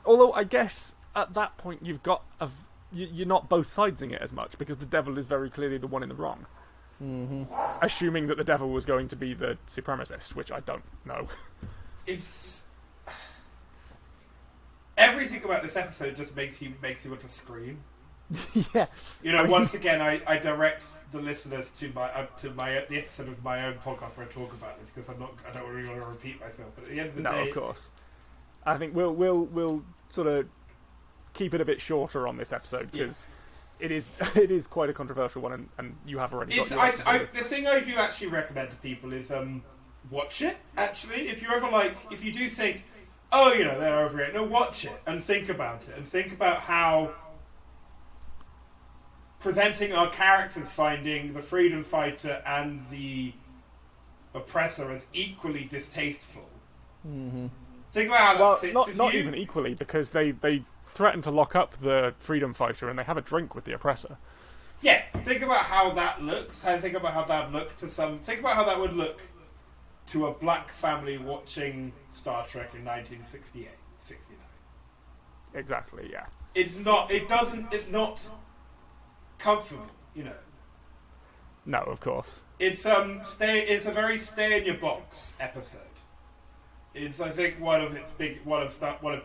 Although I guess at that point you've got you're not both sidesing it as much because the devil is very clearly the one in the wrong. Mm-hmm. Assuming that the devil was going to be the supremacist, which I don't know. It's everything about this episode just makes you want to scream. Yeah, you know. Once again, I direct the listeners to the episode of my own podcast where I talk about this because I don't really want to repeat myself. But at the end of the day, of course, I think we'll sort of keep it a bit shorter on this episode because. It is quite a controversial one, and you have already got the thing I do actually recommend to people is watch it. Actually, if you do think, oh, you know, they're over it, no, watch it and think about it, and think about how presenting our characters finding the freedom fighter and the oppressor as equally distasteful. Mm-hmm. Think about how that Well, sits not with not you. even equally, because they threaten to lock up the freedom fighter and they have a drink with the oppressor. Yeah, think about how that looks. Think about how that would look to some. Think about how that would look to a black family watching Star Trek in 1968, 69. Exactly, yeah. It's not. It doesn't. It's not comfortable. You know. No, of course. It's It's a very stay in your box episode. It's I think one of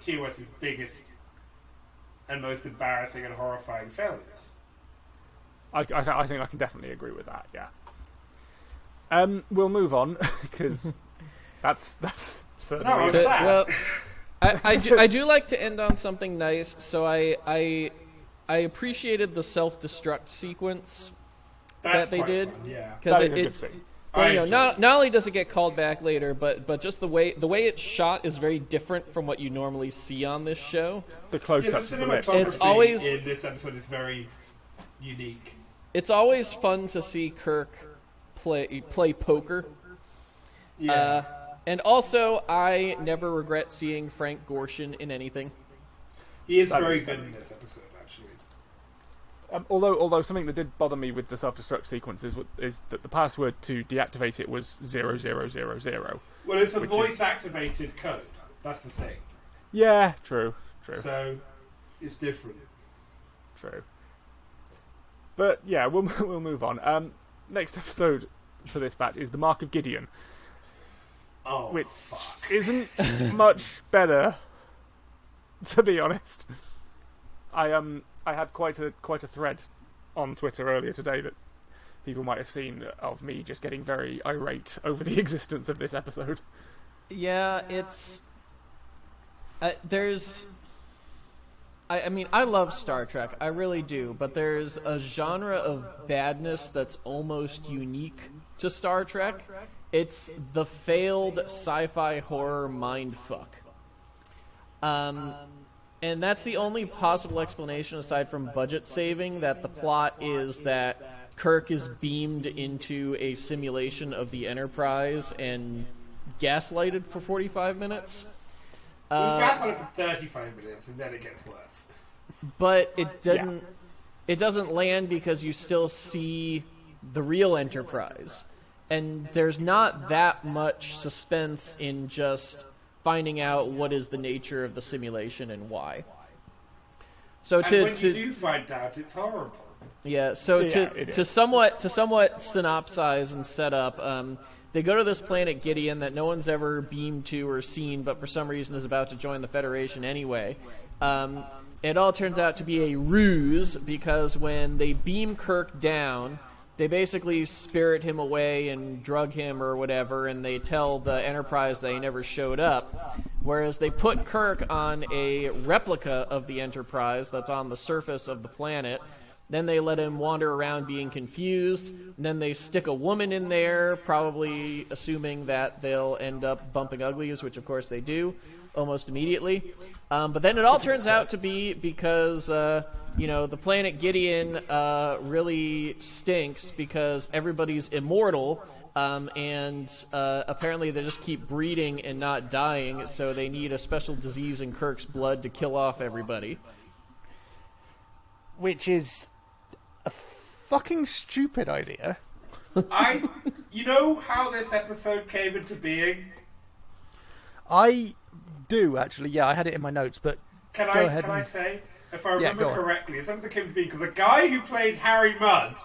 TOS's biggest and most embarrassing and horrifying failures. I think I can definitely agree with that. Yeah. We'll move on because that's certainly. No, I'm So, sad. well, I do like to end on something nice. So I appreciated the self-destruct sequence That's that they quite did, fun, yeah. because That is a good scene. well, I enjoyed not it. only does it get called back later, but just the way it's shot is very different from what you normally see on this show. The Yeah, the close-ups of the lips. cinematography It's always- in this episode is very unique. It's always fun to see Kirk play poker. Yeah. And also, I never regret seeing Frank Gorshin in anything. He is That'd very be good fun. in this episode, actually. Although something that did bother me with the self-destruct sequence is that the password to deactivate it was 0000. Well, it's a Which voice-activated code. That's the thing. Yeah, true. So, it's different. True. But yeah, we'll move on. Next episode for this batch is the Mark of Gideon, Oh, which fuck. isn't much better, to be honest. I had quite a thread on Twitter earlier today that people might have seen of me just getting very irate over the existence of this episode. Yeah, it's there's. I mean, I love Star Trek, I really do, but there's a genre of badness that's almost unique to Star Trek. It's the failed sci-fi horror mindfuck. And that's the only possible explanation aside from budget saving, that the plot is that Kirk is beamed into a simulation of the Enterprise and gaslighted for 45 minutes. It was gaslighted for 35 minutes, and then it gets worse. But it doesn't land because you still see the real Enterprise. And there's not that much suspense in just finding out what is the nature of the simulation and why. So And when you do find out, it's horrible. yeah, so Yeah, it to is. somewhat synopsize and set up, they go to this planet Gideon that no one's ever beamed to or seen, but for some reason is about to join the Federation anyway. It all turns out to be a ruse, because when they beam Kirk down, they basically spirit him away and drug him or whatever, and they tell the Enterprise that he never showed up. Whereas they put Kirk on a replica of the Enterprise that's on the surface of the planet. Then they let him wander around being confused. And then they stick a woman in there, probably assuming that they'll end up bumping uglies, which of course they do almost immediately. But then it all turns out to be because, the planet Gideon really stinks because everybody's immortal. And apparently they just keep breeding and not dying, so they need a special disease in Kirk's blood to kill off everybody. Which is a fucking stupid idea. You know how this episode came into being? I do, actually. Yeah, I had it in my notes, but Can Go I ahead can I and- say, if I Yeah, remember go on. correctly, this episode came to being because a guy who played Harry Mudd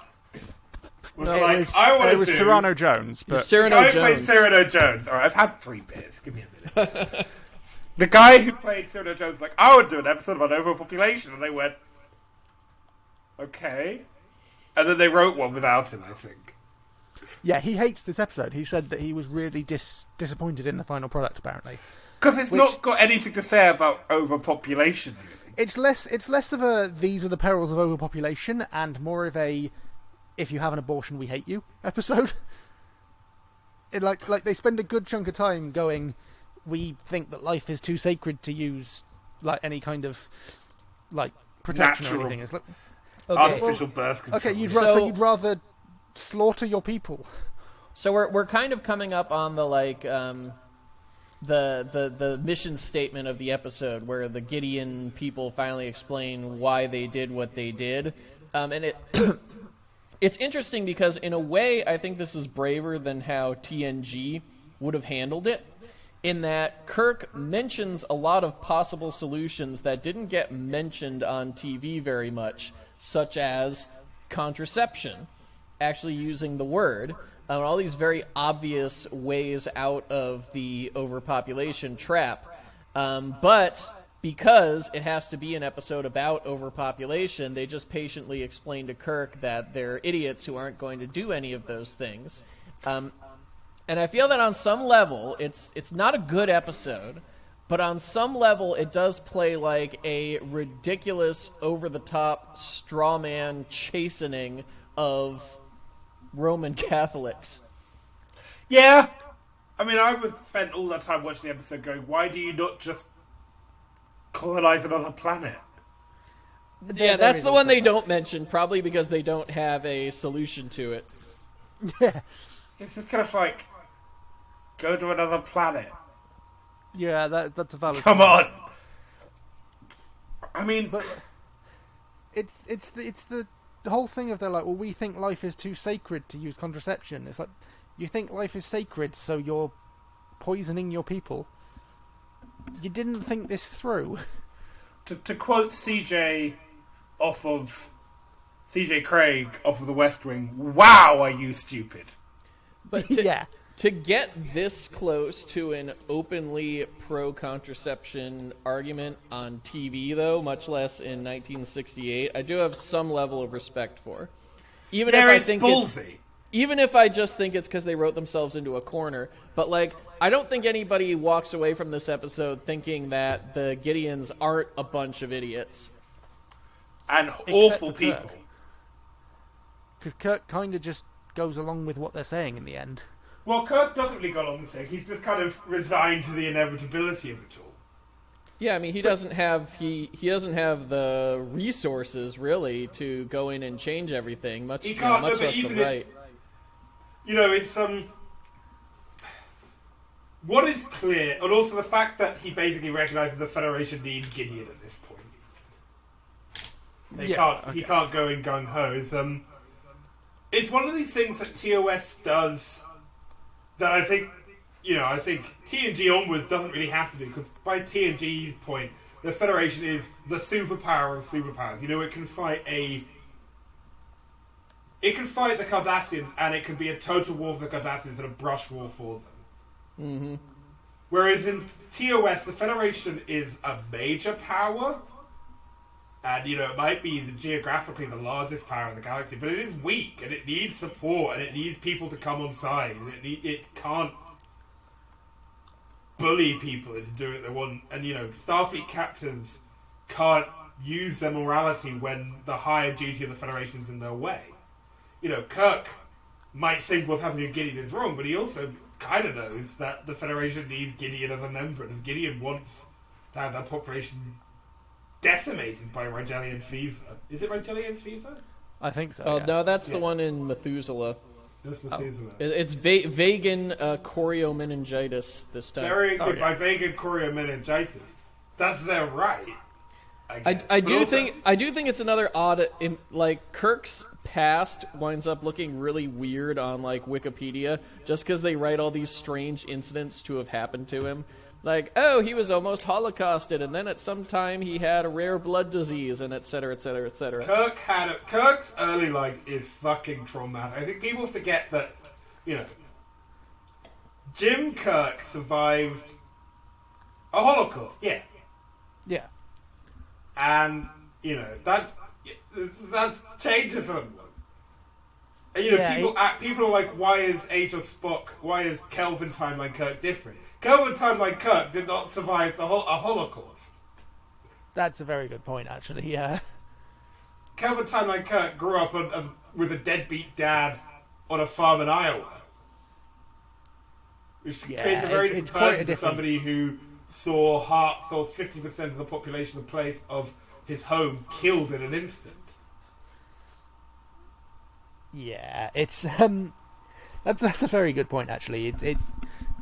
was It like, was, I want it to was do... Cyrano Jones, but The Cyrano guy who played Jones. Cyrano Jones. All right, I've had 3 beers. Give me a minute. The guy who played Cyrano Jones was like, I would do an episode about overpopulation, and they went, okay. And then they wrote one without him, I think. yeah, he hates this episode. He said that he was really disappointed in the final product, apparently. Because it's not got anything to say about overpopulation, really. It's less of a these are the perils of overpopulation and more of a if you have an abortion we hate you episode. Like they spend a good chunk of time going, we think that life is too sacred to use like any kind of like protection Natural. or anything. It's like, Artificial birth control. okay, you'd So- rather slaughter your people. So we're kind of coming up on the the mission statement of the episode, where the Gideon people finally explain why they did what they did, and it it's interesting because in a way I think this is braver than how TNG would have handled it, in that Kirk mentions a lot of possible solutions that didn't get mentioned on TV very much, such as contraception, actually using the word, all these very obvious ways out of the overpopulation trap. But because it has to be an episode about overpopulation, they just patiently explain to Kirk that they're idiots who aren't going to do any of those things. And I feel that on some level, it's not a good episode, but on some level it does play like a ridiculous, over-the-top, straw man chastening of Roman Catholics. Yeah. I mean, I would spend all that time watching the episode going, why do you not just colonize another planet? Yeah, that's the one they don't mention, probably because they don't have a solution to it. Yeah. It's just kind of like, go to another planet. Yeah, that's a valid Come point. on! I mean... But it's the whole thing of they're like, well, we think life is too sacred to use contraception. It's like, you think life is sacred, so you're poisoning your people. You didn't think this through. To quote CJ Craig off of The West Wing, wow, are you stupid? But to get this close to an openly pro-contraception argument on TV, though, much less in 1968, I do have some level of respect for. Even if I think ballsy. Even if I just think it's because they wrote themselves into a corner. But, like, I don't think anybody walks away from this episode thinking that the Gideons aren't a bunch of idiots. And awful people. Because Kirk kind of just goes along with what they're saying in the end. Well, Kirk doesn't really go along with it. He's just kind of resigned to the inevitability of it all. Yeah, I mean, he doesn't have the resources, really, to go in and change everything, much less the right. It's what is clear, and also the fact that he basically recognizes the Federation needs Gideon at this point. He can't go in gung ho. It's one of these things that TOS does that I think TNG onwards doesn't really have to do, because by TNG's point, the Federation is the superpower of superpowers. It can fight the Cardassians, and it can be a total war for the Cardassians and a brush war for them. Mm-hmm. Whereas in TOS, the Federation is a major power, and it might be geographically the largest power in the galaxy, but it is weak, and it needs support, and it needs people to come on side, and it can't bully people into doing what they want. And Starfleet captains can't use their morality when the higher duty of the Federation's in their way. Kirk might think what's happening to Gideon is wrong, but he also kind of knows that the Federation needs Gideon as a member, and if Gideon wants to have that population decimated by Rigelian fever. Is it Rigelian fever? I think so. Oh, yeah. no, that's the one in Methuselah. That's Methuselah. It's Vegan choriomeningitis this time. Very good. By Vegan choriomeningitis. That's their right. I do think it's another odd, Kirk's past winds up looking really weird on Wikipedia just because they write all these strange incidents to have happened to him. He was almost Holocausted, and then at some time he had a rare blood disease, and et cetera, et cetera, et cetera. Kirk's early life is fucking traumatic. I think people forget that, Jim Kirk survived a Holocaust. Yeah. Yeah. And, that changes someone. And, people are like, why is Age of Spock, why is Kelvin Timeline Kirk different? Kelvin Timeline Kirk did not survive a Holocaust. That's a very good point, actually, yeah. Kelvin Timeline Kirk grew up with a deadbeat dad on a farm in Iowa. Which creates a very different person to somebody who saw 50% of the population of his home killed in an instant. Yeah, it's that's a very good point, actually. It's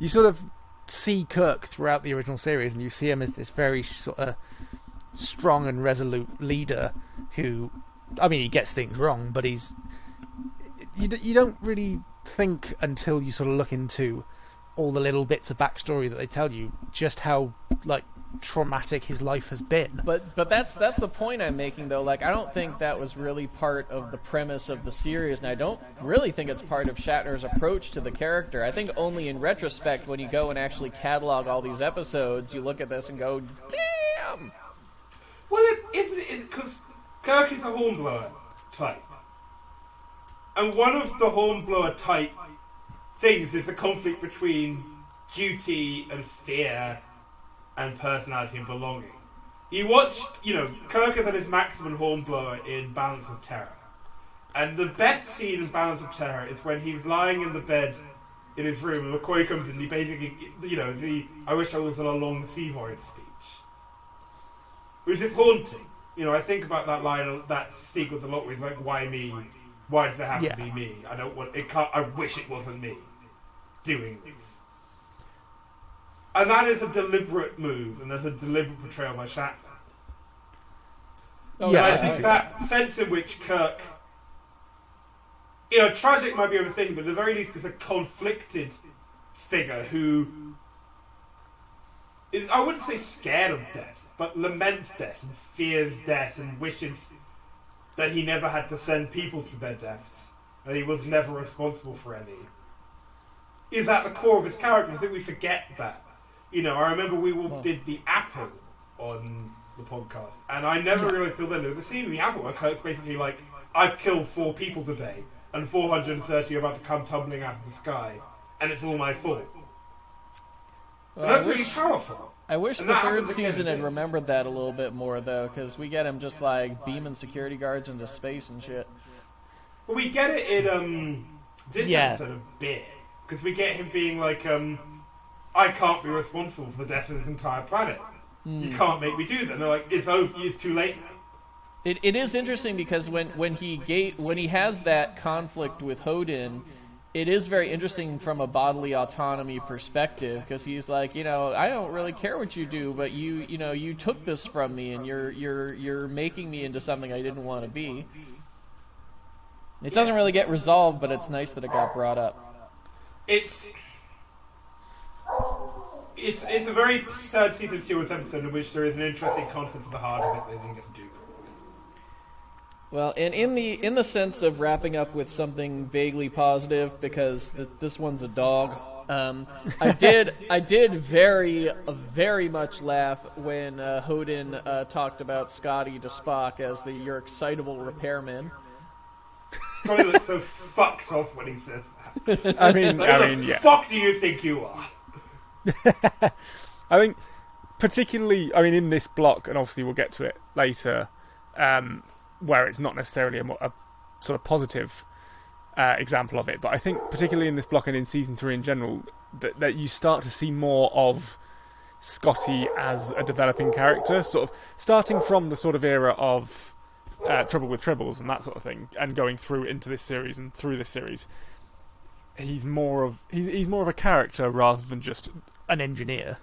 you sort of see Kirk throughout the original series, and you see him as this very sort of strong and resolute leader who, I mean, he gets things wrong, but you don't really think until you sort of look into all the little bits of backstory that they tell you just how like traumatic his life has been. But that's the point I'm making, though. Like, I don't think that was really part of the premise of the series, and I don't really think it's part of Shatner's approach to the character. I think only in retrospect, when you go and actually catalog all these episodes, you look at this and go, damn! Well, is it because Kirk is a hornblower type. And one of the hornblower type things is the conflict between duty and fear and personality and belonging. You watch, Kirk is at his maximum hornblower in Balance of Terror. And the best scene in Balance of Terror is when he's lying in the bed in his room and McCoy comes in and he basically, I wish I was on a long sea voyage speech. Which is haunting. I think about that line, that sequence a lot where he's like, why me? Why does it have to be me? I wish it wasn't me doing this. And that is a deliberate move, and there's a deliberate portrayal by Shatner. I think that sense in which Kirk, tragic might be overstating, but at the very least is a conflicted figure who is, I wouldn't say scared of death, but laments death and fears death and wishes that he never had to send people to their deaths, and he was never responsible for any. Is at the core of his character. I think we forget that. I remember we all did the Apple on the podcast, and I never realised till then there was a scene in the Apple where Kirk's basically like, I've killed 4 people today, and 430 are about to come tumbling out of the sky, and it's all my fault. Well, and that's really powerful. I wish the third season had remembered that a little bit more, though, because we get him just like beaming security guards into space and shit. Well, we get it in this episode a bit, because we get him being like, I can't be responsible for the death of this entire planet. You can't make me do that. And they're like, it's over. It's too late now. It is interesting because when he has that conflict with Hodin, it is very interesting from a bodily autonomy perspective, because he's like, I don't really care what you do, but you took this from me, and you're making me into something I didn't want to be. It doesn't really get resolved, but it's nice that it got brought up. It's a very sad season 2 episode in which there is an interesting concept of the heart of it they didn't get to do. Well, and in the sense of wrapping up with something vaguely positive, because this one's a dog, I did very much laugh when Hodin talked about Scotty to Spock as your excitable repairman. Scotty looks so fucked off when he says that. I mean, Who the fuck do you think you are? I think, particularly, in this block, and obviously we'll get to it later, where it's not necessarily a sort of positive example of it, but I think particularly in this block and in season 3 in general, that you start to see more of Scotty as a developing character, sort of starting from the sort of era of Trouble with Tribbles and that sort of thing, and going through into this series and through this series. He's more of a character rather than just an engineer.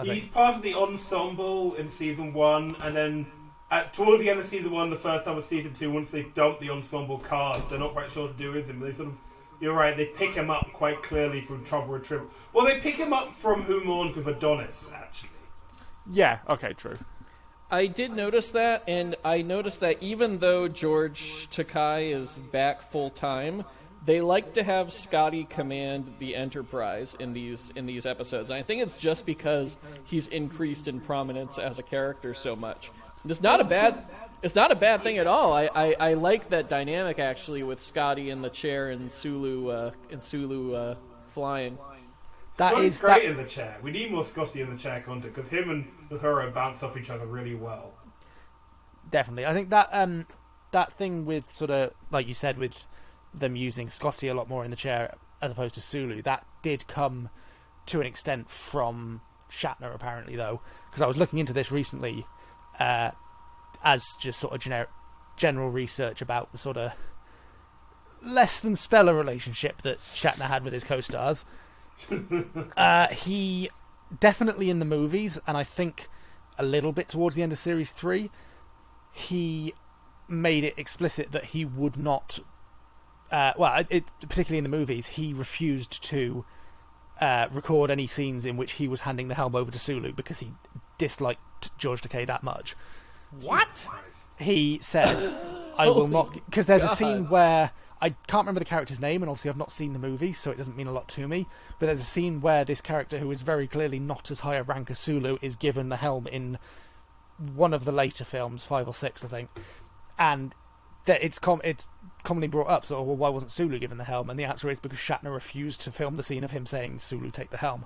He's part of the ensemble in season 1, and then towards the end of season 1, the first time of season 2, once they dump the ensemble cast, they're not quite sure what to do with him. They sort of, you're right, they pick him up quite clearly from Trouble with Tribbles. Well, they pick him up from Who Mourns with Adonis, actually. Yeah, okay, true. I did notice that, and I noticed that even though George Takei is back full time, they like to have Scotty command the Enterprise in these episodes. And I think it's just because he's increased in prominence as a character so much. It's not a bad thing at all. I like that dynamic actually with Scotty in the chair and Sulu flying. Scotty's great in the chair. We need more Scotty in the chair content, because him and Uhura bounce off each other really well. Definitely. I think that thing with sort of, like you said, with them using Scotty a lot more in the chair as opposed to Sulu, that did come to an extent from Shatner, apparently, though, because I was looking into this recently as just sort of general research about the sort of less than stellar relationship that Shatner had with his co-stars. He definitely in the movies, and I think a little bit towards the end of Series 3, he made it explicit that he would not... particularly in the movies, he refused to record any scenes in which he was handing the helm over to Sulu because he disliked George Takei that much. What? He said, I will not... Because there's a scene where... I can't remember the character's name, and obviously I've not seen the movie, so it doesn't mean a lot to me. But there's a scene where this character, who is very clearly not as high a rank as Sulu, is given the helm in one of the later films, 5 or 6, I think. And it's commonly brought up, so, well, why wasn't Sulu given the helm? And the answer is because Shatner refused to film the scene of him saying, Sulu, take the helm.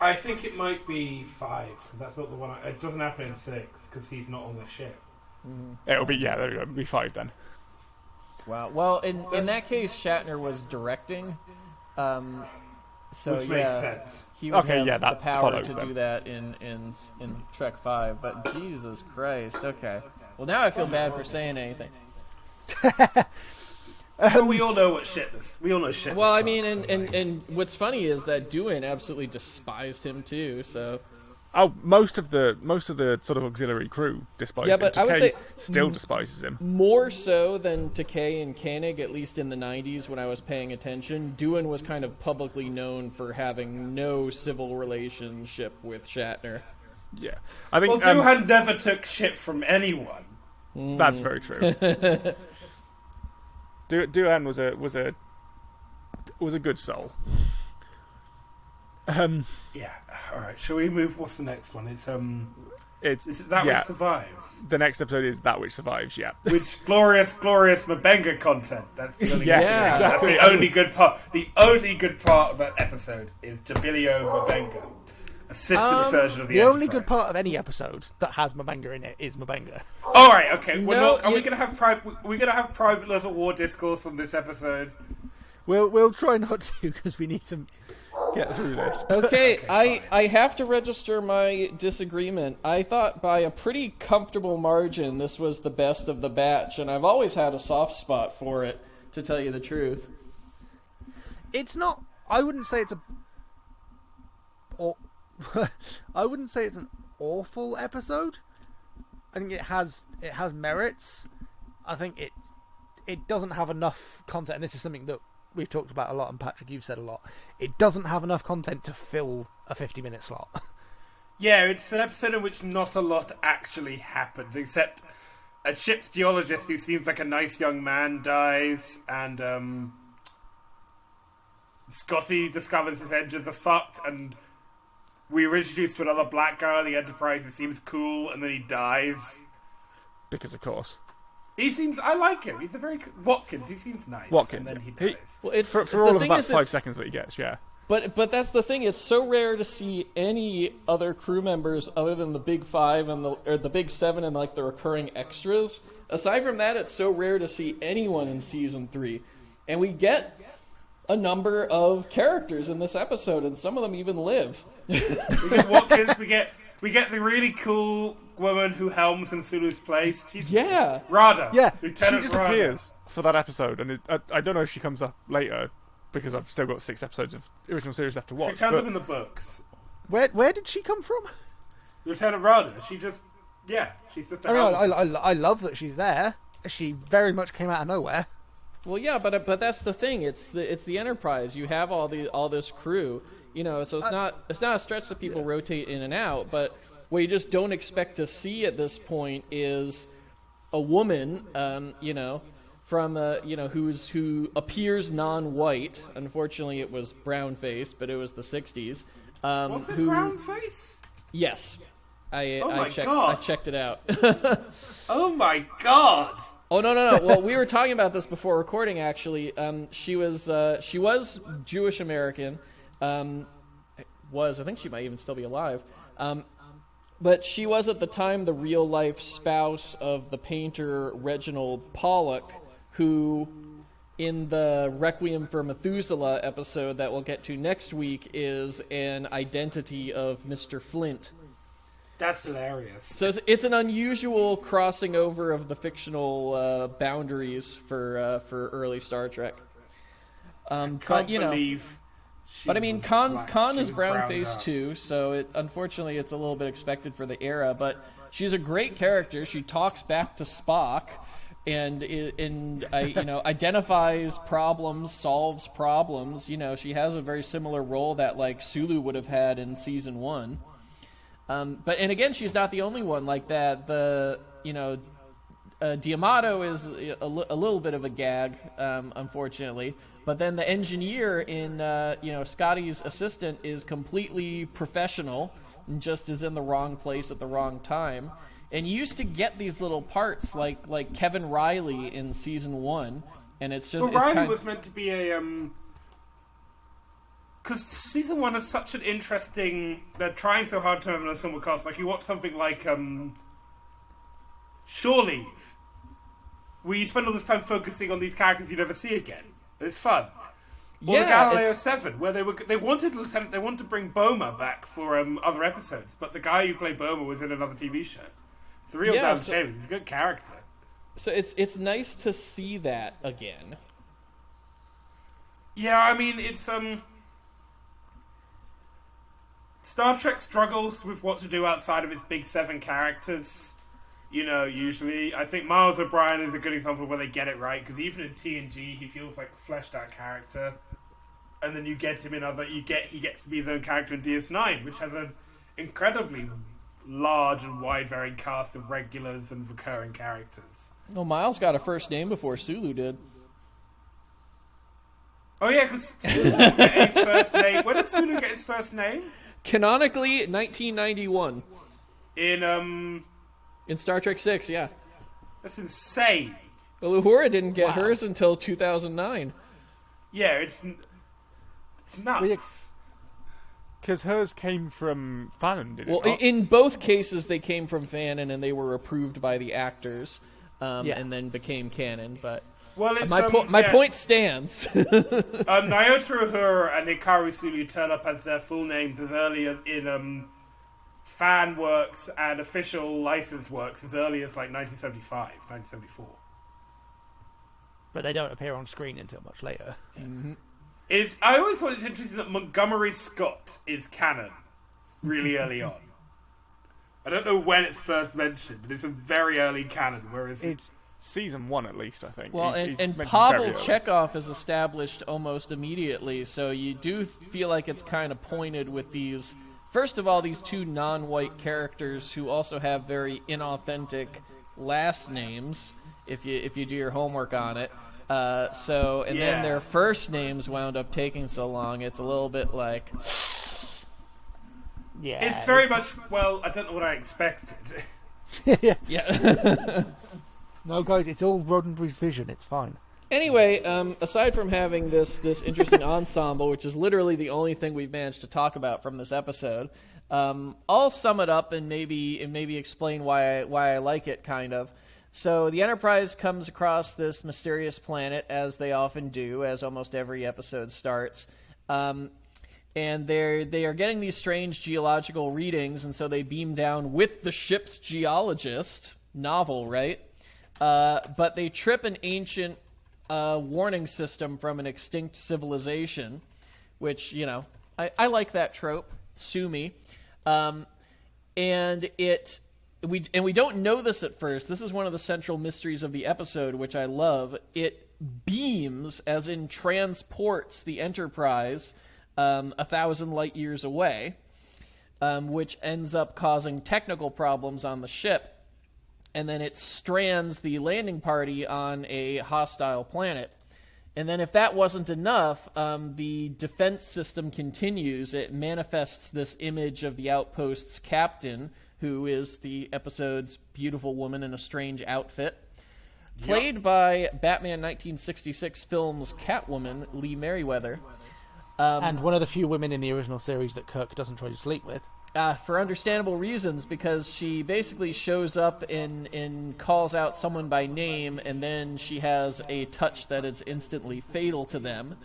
I think it might be 5, because that's not the one... It doesn't happen in 6, because he's not on the ship. It'll be, there we go, it'll be 5 then. Wow. Well, in that case, Shatner was directing, so which makes sense. he would have that the power follows to then. do that in Trek 5. But Jesus Christ, okay. Well, now I feel bad for saying anything. But we all know what shit this. We all know shit. Well, this I mean, sucks, and what's funny is that Doohan absolutely despised him too. So Oh, most of the sort of auxiliary crew despise him. but I would Takei say still despises him. more so than Takei and Koenig, at least in the 90s when I was paying attention. Doohan was kind of publicly known for having no civil relationship with Shatner. Yeah, I think Well, Doohan never took shit from anyone. that's very true. Doohan was a good soul. Yeah. All right. Shall we move? What's the next one? It's Is it that yeah. which survives? The next episode is That Which Survives. Yeah. Which glorious Mabenga content. That's the only. Yes, Yeah. exactly. That's the only good part. The only good part of that episode is Jabilio Mabenga, assistant surgeon of the. The only Enterprise. good part of any episode that has Mabenga in it is Mabenga. All right. Okay. No, Are we gonna have private little war discourse on this episode? We'll try not to, because we need to get through this. Okay, Okay, I have to register my disagreement. I thought by a pretty comfortable margin this was the best of the batch, and I've always had a soft spot for it, to tell you the truth. It's not. I wouldn't say it's I wouldn't say it's an awful episode. I think it has merits. I think it doesn't have enough content, and this is something that we've talked about a lot, and Patrick, you've said a lot. It doesn't have enough content to fill a 50-minute slot. Yeah, it's an episode in which not a lot actually happens, except a ship's geologist who seems like a nice young man dies, and Scotty discovers his engines are fucked, and we are introduced to another black guy on the Enterprise who seems cool, and then he dies. Because of course. I like him. He's a very... Watkins, he seems nice. Watkins, And then he yeah. dies. Well, it's For the all of thing about is 5 it's- seconds that he gets, yeah. But that's the thing. It's so rare to see any other crew members other than the Big Five and the Big Seven and like the recurring extras. Aside from that, it's so rare to see anyone in season 3, and we get a number of characters in this episode, and some of them even live. We get Watkins, we get the really cool woman who helms in Sulu's place. She's Yeah. Rada. Yeah, Lieutenant She just Rada. appears for that episode, and I don't know if she comes up later, because I've still got 6 episodes of original series left to watch. She turns but- up in the books. Where did she come from? Lieutenant Rada. She's just a helm. I love that she's there. She very much came out of nowhere. Well, yeah, but that's the thing. It's the Enterprise. You have all this crew, so it's not a stretch that people rotate in and out. But what you just don't expect to see at this point is a woman, from who appears non-white. Unfortunately, it was brown faced, but it was the '60s. Was it brown face? Yes, I my checked. God. I checked it out. Oh my god! Oh no! Well, we were talking about this before recording. Actually, she was Jewish American. I think she might even still be alive. But she was at the time the real life spouse of the painter Reginald Pollock, who, in the Requiem for Methuselah episode that we'll get to next week, is an identity of Mr. Flint. That's hilarious. So it's an unusual crossing over of the fictional boundaries for early Star Trek. Can't believe But I mean, Khan she is was brown browned faced up. too, so unfortunately it's a little bit expected for the era. But she's a great character. She talks back to Spock, and identifies problems, solves problems. She has a very similar role that like Sulu would have had in season 1. But again, she's not the only one like that. D'Amato is a little bit of a gag, unfortunately. But then the engineer in, Scotty's assistant is completely professional and just is in the wrong place at the wrong time. And you used to get these little parts like Kevin Riley in season 1, and it's just... Well, Riley was meant to be a... Because season 1 is such an interesting... They're trying so hard to have an ensemble cast. Like, you watch something like Shore Leave, where you spend all this time focusing on these characters you never see again. It's fun. Or the Galileo 7, where they wanted to bring Boma back for other episodes, but the guy who played Boma was in another TV show. It's a real damn shame. He's a good character. So it's nice to see that again. Yeah, I mean, it's Star Trek struggles with what to do outside of its big 7 characters. Usually. I think Miles O'Brien is a good example where they get it right, because even in TNG, he feels like a fleshed out character. And then you get him he gets to be his own character in DS9, which has an incredibly large and wide varying cast of regulars and recurring characters. Well, Miles got a first name before Sulu did. Oh yeah, because Sulu didn't get a first name. When did Sulu get his first name? Canonically, 1991. In Star Trek 6, yeah. That's insane. Well, Uhura didn't get hers until 2009. Yeah, it's nuts. Because hers came from Fanon, did it Well, not? in both cases, they came from Fanon, and they were approved by the actors, and then became canon. But Well, it's, my point stands. Nyota Uhura and Hikaru Sulu turn up as their full names as early as in fan works and official license works as early as like 1975, 1974. But they don't appear on screen until much later. Mm-hmm. I always thought it's interesting that Montgomery Scott is canon really early on. I don't know when it's first mentioned, but it's a very early canon. Whereas It's season 1 at least, I think. Well, He's and mentioned Pavel very early. Chekhov is established almost immediately, so you do feel like it's kind of pointed with these... First of all, these 2 non-white characters who also have very inauthentic last names, if you do your homework on it. Then their first names wound up taking so long, it's a little bit like... Yeah. it's very much, well, I don't know what I expected. Yeah. No, guys, it's all Roddenberry's vision. It's fine. Anyway, aside from having this interesting ensemble, which is literally the only thing we've managed to talk about from this episode, I'll sum it up and maybe explain why I like it, kind of. So the Enterprise comes across this mysterious planet, as they often do, as almost every episode starts. And they are getting these strange geological readings, and so they beam down with the ship's geologist. Novel, right? But they trip an ancient warning system from an extinct civilization, which, I like that trope. Sue me. And we don't know this at first. This is one of the central mysteries of the episode, which I love. It beams, as in transports, the Enterprise 1,000 light years away, which ends up causing technical problems on the ship. And then it strands the landing party on a hostile planet. And then if that wasn't enough, the defense system continues. It manifests this image of the outpost's captain, who is the episode's beautiful woman in a strange outfit, played by Batman 1966 film's Catwoman, Lee Merriweather. And one of the few women in the original series that Kirk doesn't try to sleep with. For understandable reasons, because she basically shows up and calls out someone by name, and then she has a touch that is instantly fatal to them.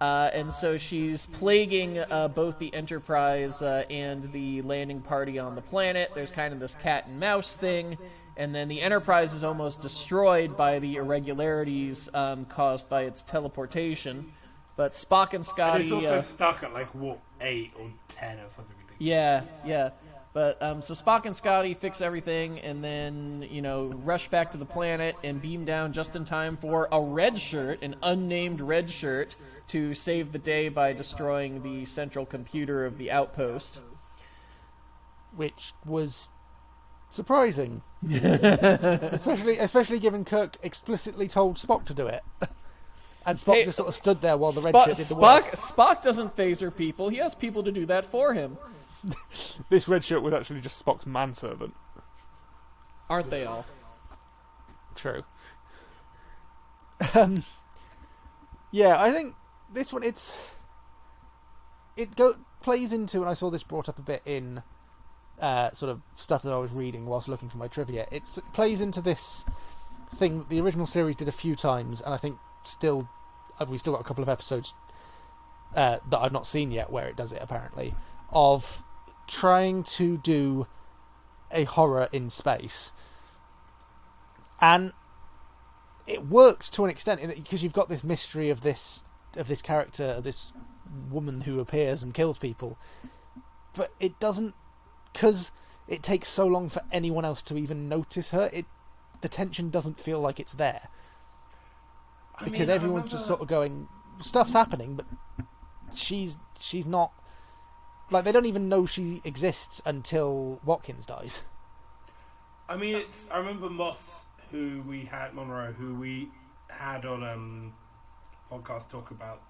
And so she's plaguing both the Enterprise and the landing party on the planet. There's kind of this cat and mouse thing, and then the Enterprise is almost destroyed by the irregularities caused by its teleportation. But Spock and And Scotty... it's also stuck at like warp 8 or 10 or something ridiculous. Yeah. But so Spock and Scotty fix everything, and then rush back to the planet and beam down just in time for a red shirt, an unnamed red shirt, to save the day by destroying the central computer of the outpost. Which was surprising, especially given Kirk explicitly told Spock to do it, and Spock just sort of stood there while the red shirt did the work. Spock doesn't phaser people; he has people to do that for him. This red shirt was actually just Spock's manservant. Aren't they all? True. Yeah, I think this one plays into, and I saw this brought up a bit in sort of stuff that I was reading whilst looking for my trivia. It plays into this thing that the original series did a few times, and I think we've still got a couple of episodes that I've not seen yet where it does it, apparently, of trying to do a horror in space. And it works to an extent because you've got this mystery of this character, this woman who appears and kills people, but it doesn't, because it takes so long for anyone else to even notice her. The tension doesn't feel like it's there, because everyone's just sort of going, stuff's happening, but she's not, like, they don't even know she exists until Watkins dies. I mean, I remember Monroe, who we had on podcast talk about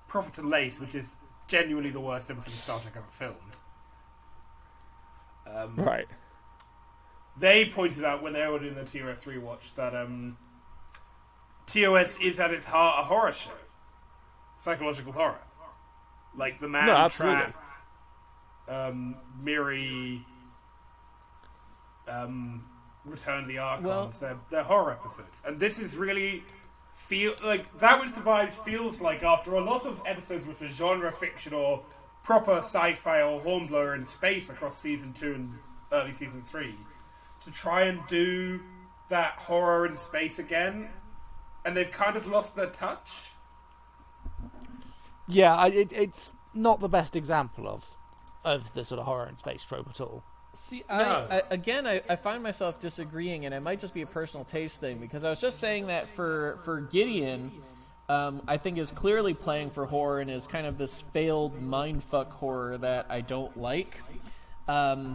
Prophet and Lace, which is genuinely the worst episode of Star Trek ever filmed. Right. They pointed out when they were doing the TOS rewatch that TOS is at its heart a horror show, psychological horror, like the Man Trap, Miri, Return of the Archons. They're horror episodes, and this is really feel like That Which Survives feels like, after a lot of episodes which were genre fiction or proper sci-fi or hornblower in space across season 2 and early season 3, to try and do that horror in space again, and they've kind of lost their touch. Yeah, it's not the best example of the sort of horror in space trope at all. See, No. I find myself disagreeing, and it might just be a personal taste thing, because I was just saying that for Gideon, I think is clearly playing for horror and is kind of this failed mindfuck horror that I don't like,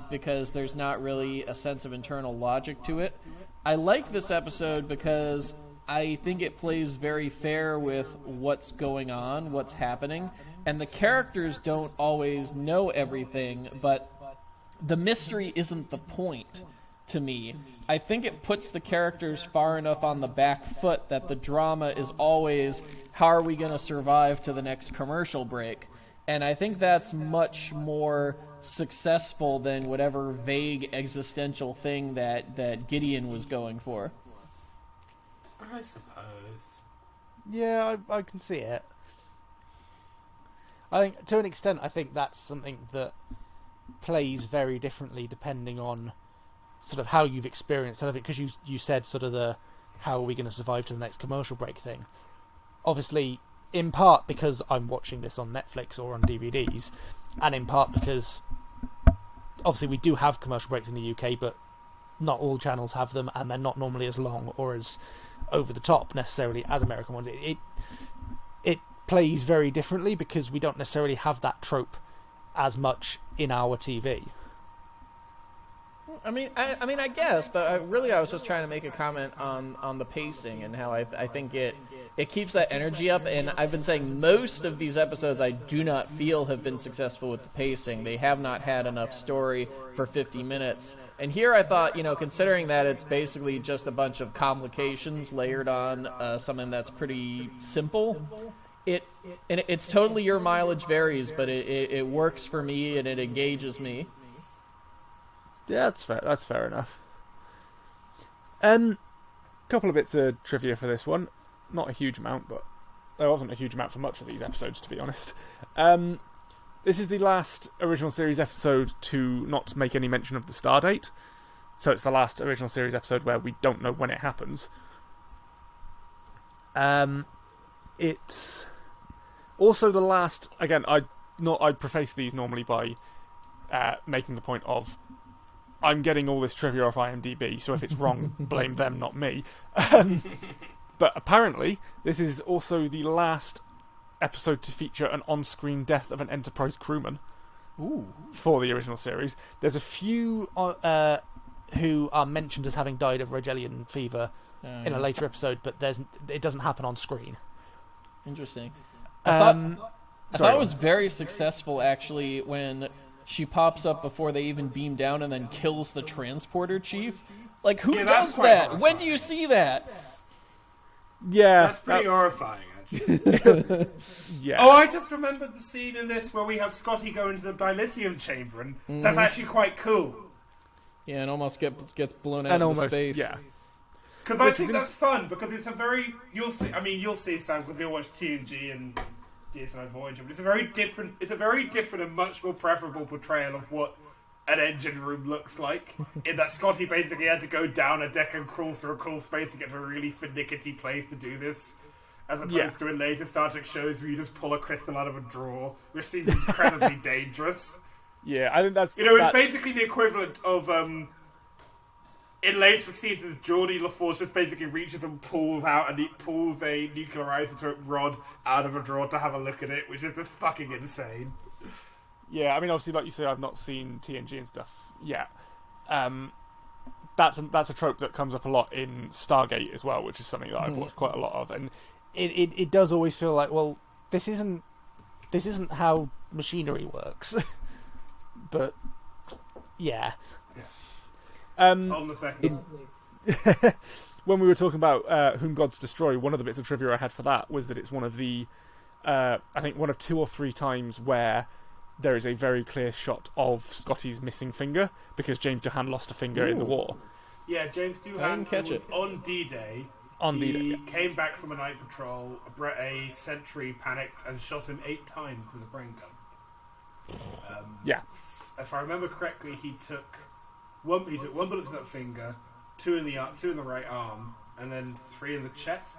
because there's not really a sense of internal logic to it. I like this episode because I think it plays very fair with what's going on, what's happening, and the characters don't always know everything, but the mystery isn't the point to me. I think it puts the characters far enough on the back foot that the drama is always, how are we going to survive to the next commercial break? And I think that's much more successful than whatever vague existential thing that Gideon was going for. I suppose. Yeah, I can see it. I think, to an extent, I think that's something that plays very differently depending on sort of how you've experienced it, because you said sort of the how are we going to survive to the next commercial break thing. Obviously, in part because I'm watching this on Netflix or on DVDs, and in part because obviously we do have commercial breaks in the UK, but not all channels have them, and they're not normally as long or as over the top necessarily as American ones. It plays very differently because we don't necessarily have that trope as much in our TV. I mean, I guess, but I was just trying to make a comment on the pacing and how I think it keeps that energy up. And I've been saying most of these episodes I do not feel have been successful with the pacing. They have not had enough story for 50 minutes. And here I thought, considering that it's basically just a bunch of complications layered on something that's pretty simple, it's totally your mileage varies, but it works for me and it engages me. Yeah, that's fair. That's fair enough. Couple of bits of trivia for this one. Not a huge amount, but there wasn't a huge amount for much of these episodes, to be honest. This is the last original series episode to not make any mention of the star date. So it's the last original series episode where we don't know when it happens. It's Also, the last again, I preface these normally by making the point of I'm getting all this trivia off IMDb, so if it's wrong, blame them, not me. But apparently, this is also the last episode to feature an on-screen death of an Enterprise crewman. Ooh. For the original series. There's a few who are mentioned as having died of Rogellian fever in a later episode, but it doesn't happen on screen. Interesting. I thought it was very successful, actually, when she pops up before they even beam down and then kills the transporter chief. Like, who does that? Horrifying. When do you see that? Yeah. That's pretty horrifying, actually. Yeah. Oh, I just remembered the scene in this where we have Scotty go into the dilithium chamber, and that's actually quite cool. Yeah, and almost gets blown out into space. Yeah. Because I think that's fun, because it's a very... You'll see, Sam, because you'll watch TNG and DS9 Voyager, but it's a very different and much more preferable portrayal of what an engine room looks like, in that Scotty basically had to go down a deck and crawl through a crawl space to get to a really finicky place to do this, as opposed to in later Star Trek shows where you just pull a crystal out of a drawer, which seems incredibly dangerous. Yeah, I think that's... it's basically the equivalent of, in later seasons, Geordie LaForce just basically reaches and pulls a nuclear isotope rod out of a drawer to have a look at it, which is just fucking insane. Yeah, I mean, obviously, like you say, I've not seen TNG and stuff yet. That's a trope that comes up a lot in Stargate as well, which is something that I've watched quite a lot of, and it does always feel like, well, this isn't how machinery works. But yeah. Hold on a second. When we were talking about Whom Gods Destroy, one of the bits of trivia I had for that was that it's one of the I think one of 2 or 3 times where there is a very clear shot of Scotty's missing finger, because James Doohan lost a finger in the war. Yeah, James Doohan was on D-Day. He came back from a night patrol, a sentry panicked and shot him 8 times with a brain gun. If I remember correctly, he took one bullet to that finger, 2 in the right arm, and then 3 in the chest.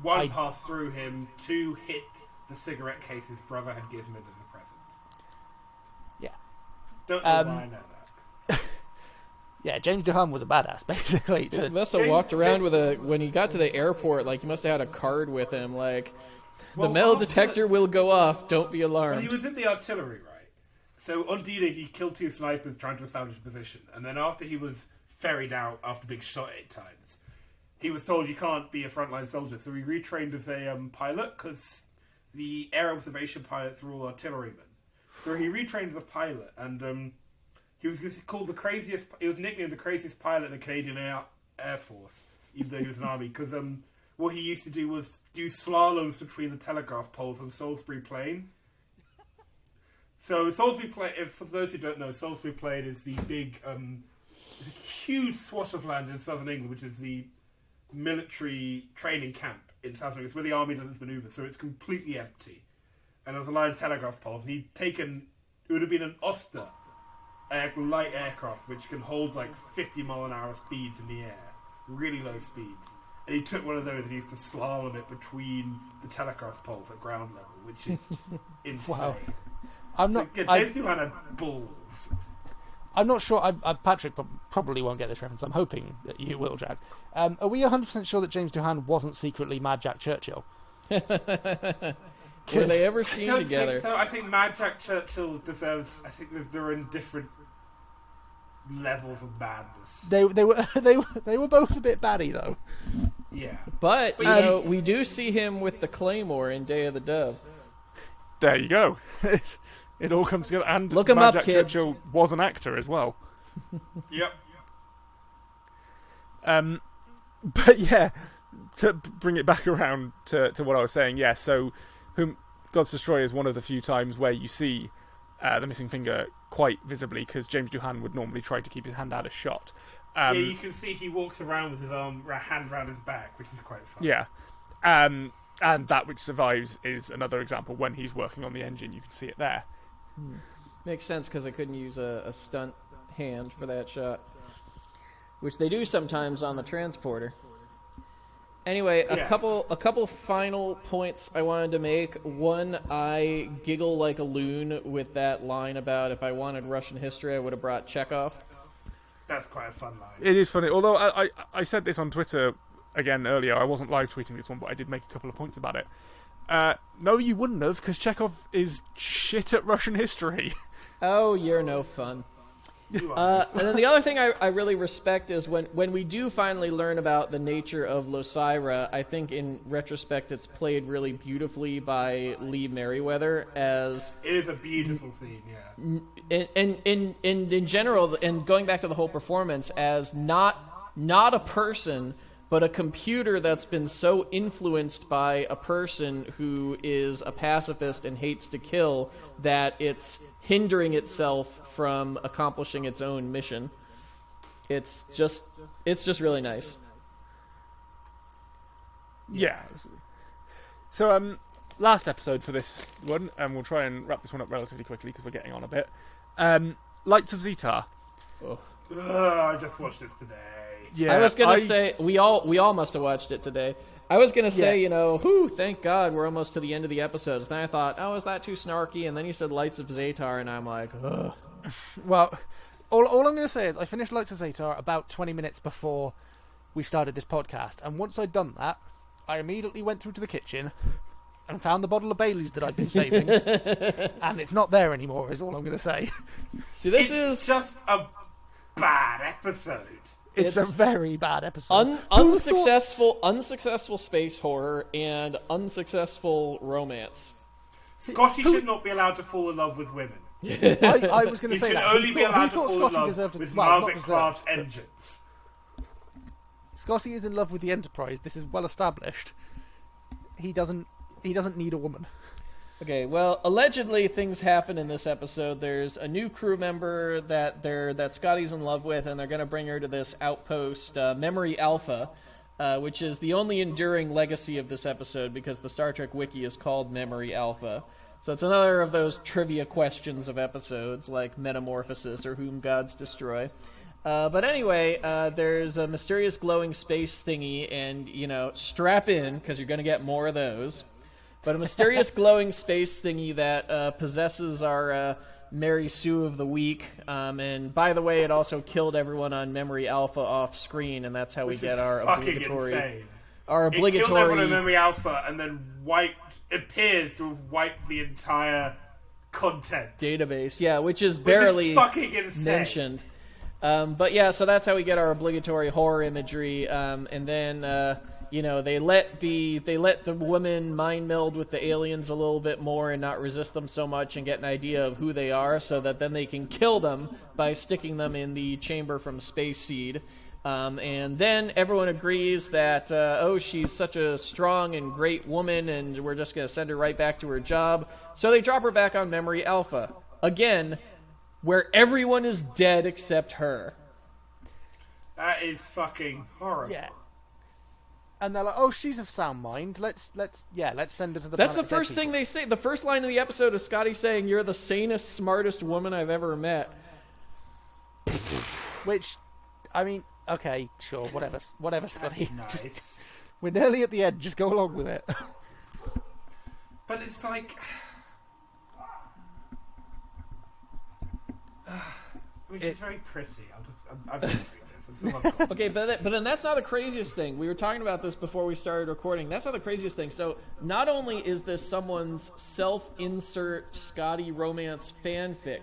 1 passed through him, 2 hit the cigarette case his brother had given him as a present. Yeah. Don't know why I know that. Yeah, James Doohan was a badass, basically. He must have walked around when he got to the airport, like, he must have had a card with him, like, the metal detector will go off, don't be alarmed. Well, he was in the artillery, right? So on D-Day, he killed 2 snipers trying to establish a position, and then after he was ferried out after being shot 8 times, he was told you can't be a frontline soldier, so he retrained as a pilot, because the air observation pilots were all artillerymen. So he retrained as a pilot, and he was called the craziest. He was nicknamed the craziest pilot in the Canadian Air Force, even though he was an army. Because what he used to do was do slaloms between the telegraph poles on Salisbury Plain. So Salisbury Plain, for those who don't know, Salisbury Plain is the big, it's a huge swath of land in southern England, which is the military training camp in southern England. It's where the army does its manoeuvres, so it's completely empty. And there's a line of telegraph poles, and he'd taken, it would have been an Oster, a light aircraft which can hold like 50-mile-an-hour speeds in the air, really low speeds. And he took one of those and he used to slalom it between the telegraph poles at ground level, which is insane. Wow. James Doohan had balls. I'm not sure. Patrick probably won't get this reference. I'm hoping that you will, Jack. Are we 100% sure that James Doohan wasn't secretly Mad Jack Churchill? Were they ever seen I don't together? think so. I think Mad Jack Churchill deserves. I think that they're in different levels of madness. They were both a bit batty though. Yeah, But you know, we do see him with the Claymore in Day of the Dove. There you go. It all comes together. And Look him Mad up, Jack kids. Churchill was an actor as well. Yep. But yeah, to bring it back around to what I was saying, yeah, so Whom Gods Destroy is one of the few times where you see the missing finger quite visibly, because James Doohan would normally try to keep his hand out of shot. Yeah, you can see he walks around with his hand around his back, which is quite fun. Yeah. And that which survives is another example. When he's working on the engine, you can see it there. Makes sense, because I couldn't use a stunt hand for that shot, which they do sometimes on the transporter. Anyway, Yeah. a couple final points I wanted to make. One, I giggle like a loon with that line about if I wanted Russian history, I would have brought Chekhov. That's quite a fun line. It is funny. Although I said this on Twitter again earlier. I wasn't live tweeting this one, but I did make a couple of points about it. No, you wouldn't have, because Chekhov is shit at Russian history. Oh, you're no fun. You are. And then the other thing I really respect is when we do finally learn about the nature of Losira, I think in retrospect it's played really beautifully by Lee Merriweather as... It is a beautiful scene, yeah. in general, and going back to the whole performance, as not a person, but a computer that's been so influenced by a person who is a pacifist and hates to kill that it's hindering itself from accomplishing its own mission. It's just really nice. Yeah. So, last episode for this one, and we'll try and wrap this one up relatively quickly because we're getting on a bit. Lights of Zetar. Oh. I just watched this today. Yeah, I was gonna say we all must have watched it today. I was gonna say, thank God we're almost to the end of the episodes. Then I thought, oh, is that too snarky? And then you said Lights of Zetar, and I'm like, ugh. Well, all I'm going to say is I finished Lights of Zetar about 20 minutes before we started this podcast, and once I'd done that, I immediately went through to the kitchen and found the bottle of Baileys that I'd been saving, and it's not there anymore, is all I'm going to say. See, this It's is just a bad episode. It's a very bad episode. unsuccessful space horror and unsuccessful romance. Scotty should not be allowed to fall in love with women. I was going He to say should that. only be allowed to thought fall in Scotty love deserved with well, not Marvick-class deserved, but engines. Scotty is in love with the Enterprise. This is well established. He doesn't need a woman. Okay, well, allegedly things happen in this episode. There's a new crew member that Scotty's in love with, and they're going to bring her to this outpost, Memory Alpha, which is the only enduring legacy of this episode because the Star Trek wiki is called Memory Alpha. So it's another of those trivia questions of episodes, like Metamorphosis or Whom Gods Destroy. But anyway, there's a mysterious glowing space thingy, and, strap in, because you're going to get more of those. But a mysterious glowing space thingy that possesses our Mary Sue of the week. And by the way, it also killed everyone on Memory Alpha off screen, and that's how we get our obligatory... Insane. Our It killed everyone obligatory... in Memory Alpha and then appears to have wiped the entire content. database, yeah, which is Which barely is fucking insane. mentioned. But yeah, so that's how we get our obligatory horror imagery, and then they let the woman mind meld with the aliens a little bit more and not resist them so much and get an idea of who they are, so that then they can kill them by sticking them in the chamber from Space Seed. And then everyone agrees that, she's such a strong and great woman, and we're just going to send her right back to her job. So they drop her back on Memory Alpha. Again, where everyone is dead except her. That is fucking horrible. Yeah. And they're like, "Oh, she's of sound mind. Let's send her to the." That's the planet first dead thing people." they say. The first line of the episode is Scotty saying, "You're the sanest, smartest woman I've ever met." Which, I mean, okay, sure, whatever, Scotty. That's nice. Just, we're nearly at the end. Just go along with it. But it's like... she's very pretty. I'm just this. That's all I've got. Okay, but then that's not the craziest thing. We were talking about this before we started recording. That's not the craziest thing. So not only is this someone's self-insert Scotty romance fanfic,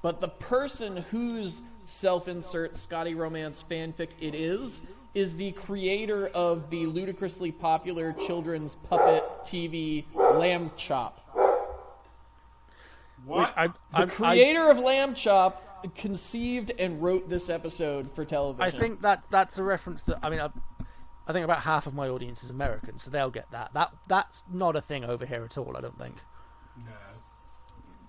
but the person whose self-insert Scotty romance fanfic it is the creator of the ludicrously popular children's puppet TV Lamb Chop. What? The creator of Lamb Chop conceived and wrote this episode for I television. think that's a reference that I think about half of my audience is American, so they'll get that. That's not a thing over here at all. I don't think. No.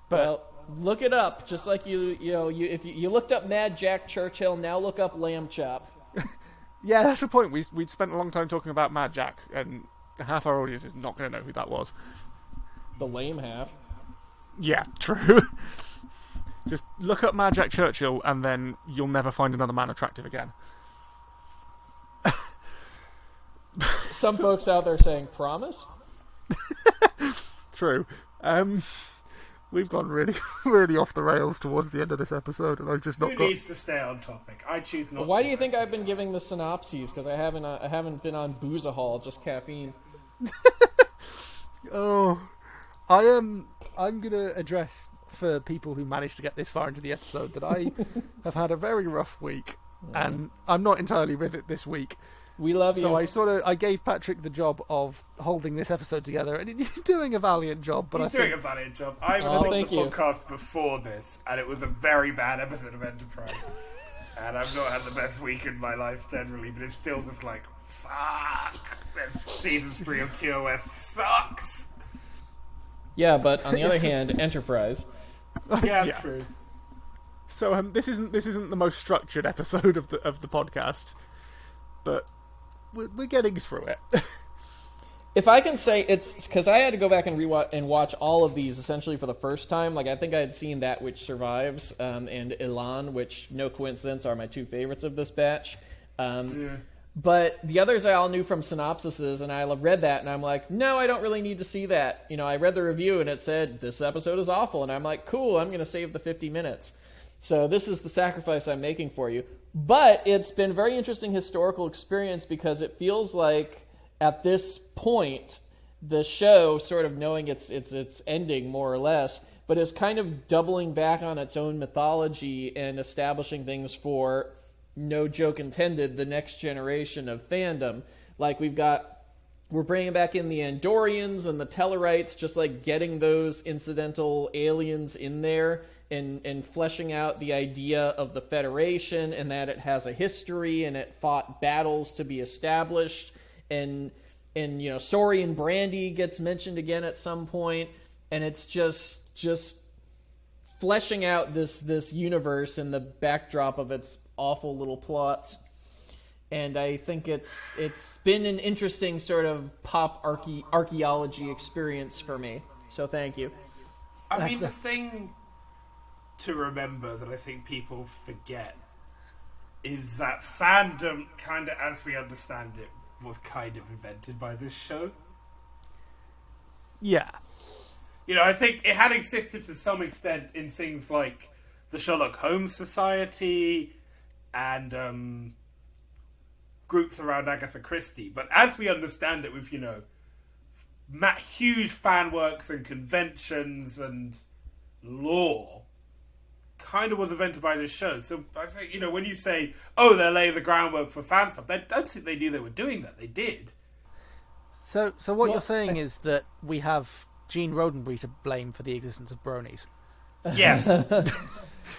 But Well, look it up. Just like if you looked up Mad Jack Churchill, now look up Lamb Chop. Yeah, that's the point. We'd spent a long time talking about Mad Jack, and half our audience is not going to know who that was. The lame half. Yeah, true. Just look up Mad Jack Churchill, and then you'll never find another man attractive again. some folks out there saying, promise? True. We've gone really, really off the rails towards the end of this episode, and I've just not Who got... needs to stay on topic? I choose not. Why to do you think most I've of the been time. giving the synopses? Because I haven't been on Boozahol, just caffeine. Oh, I'm gonna address for people who managed to get this far into the episode that I have had a very rough week, and I'm not entirely with it this week. We love you. So I gave Patrick the job of holding this episode together, and he's doing a valiant job. But He's I think doing a valiant job. I Oh, recorded thank the you. podcast before this, and it was a very bad episode of Enterprise. And I've not had the best week in my life generally, but it's still just like, fuck. Season 3 of TOS sucks. Yeah, but on the other hand, Enterprise. Yeah, that's Yeah. true. So this isn't the most structured episode of the podcast, but we're getting through it. If I can say, it's because I had to go back and rewatch and watch all of these essentially for the first time. Like, I think I had seen That Which Survives and Elaan, which, no coincidence, are my two favorites of this batch. Yeah. But the others I all knew from synopsises, and I read that, and I'm like, no, I don't really need to see that. You know, I read the review, and it said, this episode is awful, and I'm like, cool, I'm going to save the 50 minutes. So this is the sacrifice I'm making for you. But it's been a very interesting historical experience because it feels like at this point, the show, sort of knowing its ending more or less, but is kind of doubling back on its own mythology and establishing things for, no joke intended, the next generation of fandom. Like we're bringing back in the Andorians and the Tellarites, just like getting those incidental aliens in there and fleshing out the idea of the Federation and that it has a history and it fought battles to be established. And you know, Saurian Brandy gets mentioned again at some point, and it's just fleshing out this universe in the backdrop of its awful little plots. And I think it's been an interesting sort of pop archaeology experience for me. So thank you. I mean, the thing to remember that I think people forget is that fandom, kind of as we understand it, was kind of invented by this show. Yeah. You know, I think it had existed to some extent in things like the Sherlock Holmes Society and groups around Agatha Christie. But as we understand it with, you know, huge fan works and conventions and lore, kind of was invented by this show. So I think, you know, when you say, oh, they're laying the groundwork for fan stuff, I don't think they knew they were doing that. They did. So what you're saying is that we have Gene Roddenberry to blame for the existence of bronies. Yes.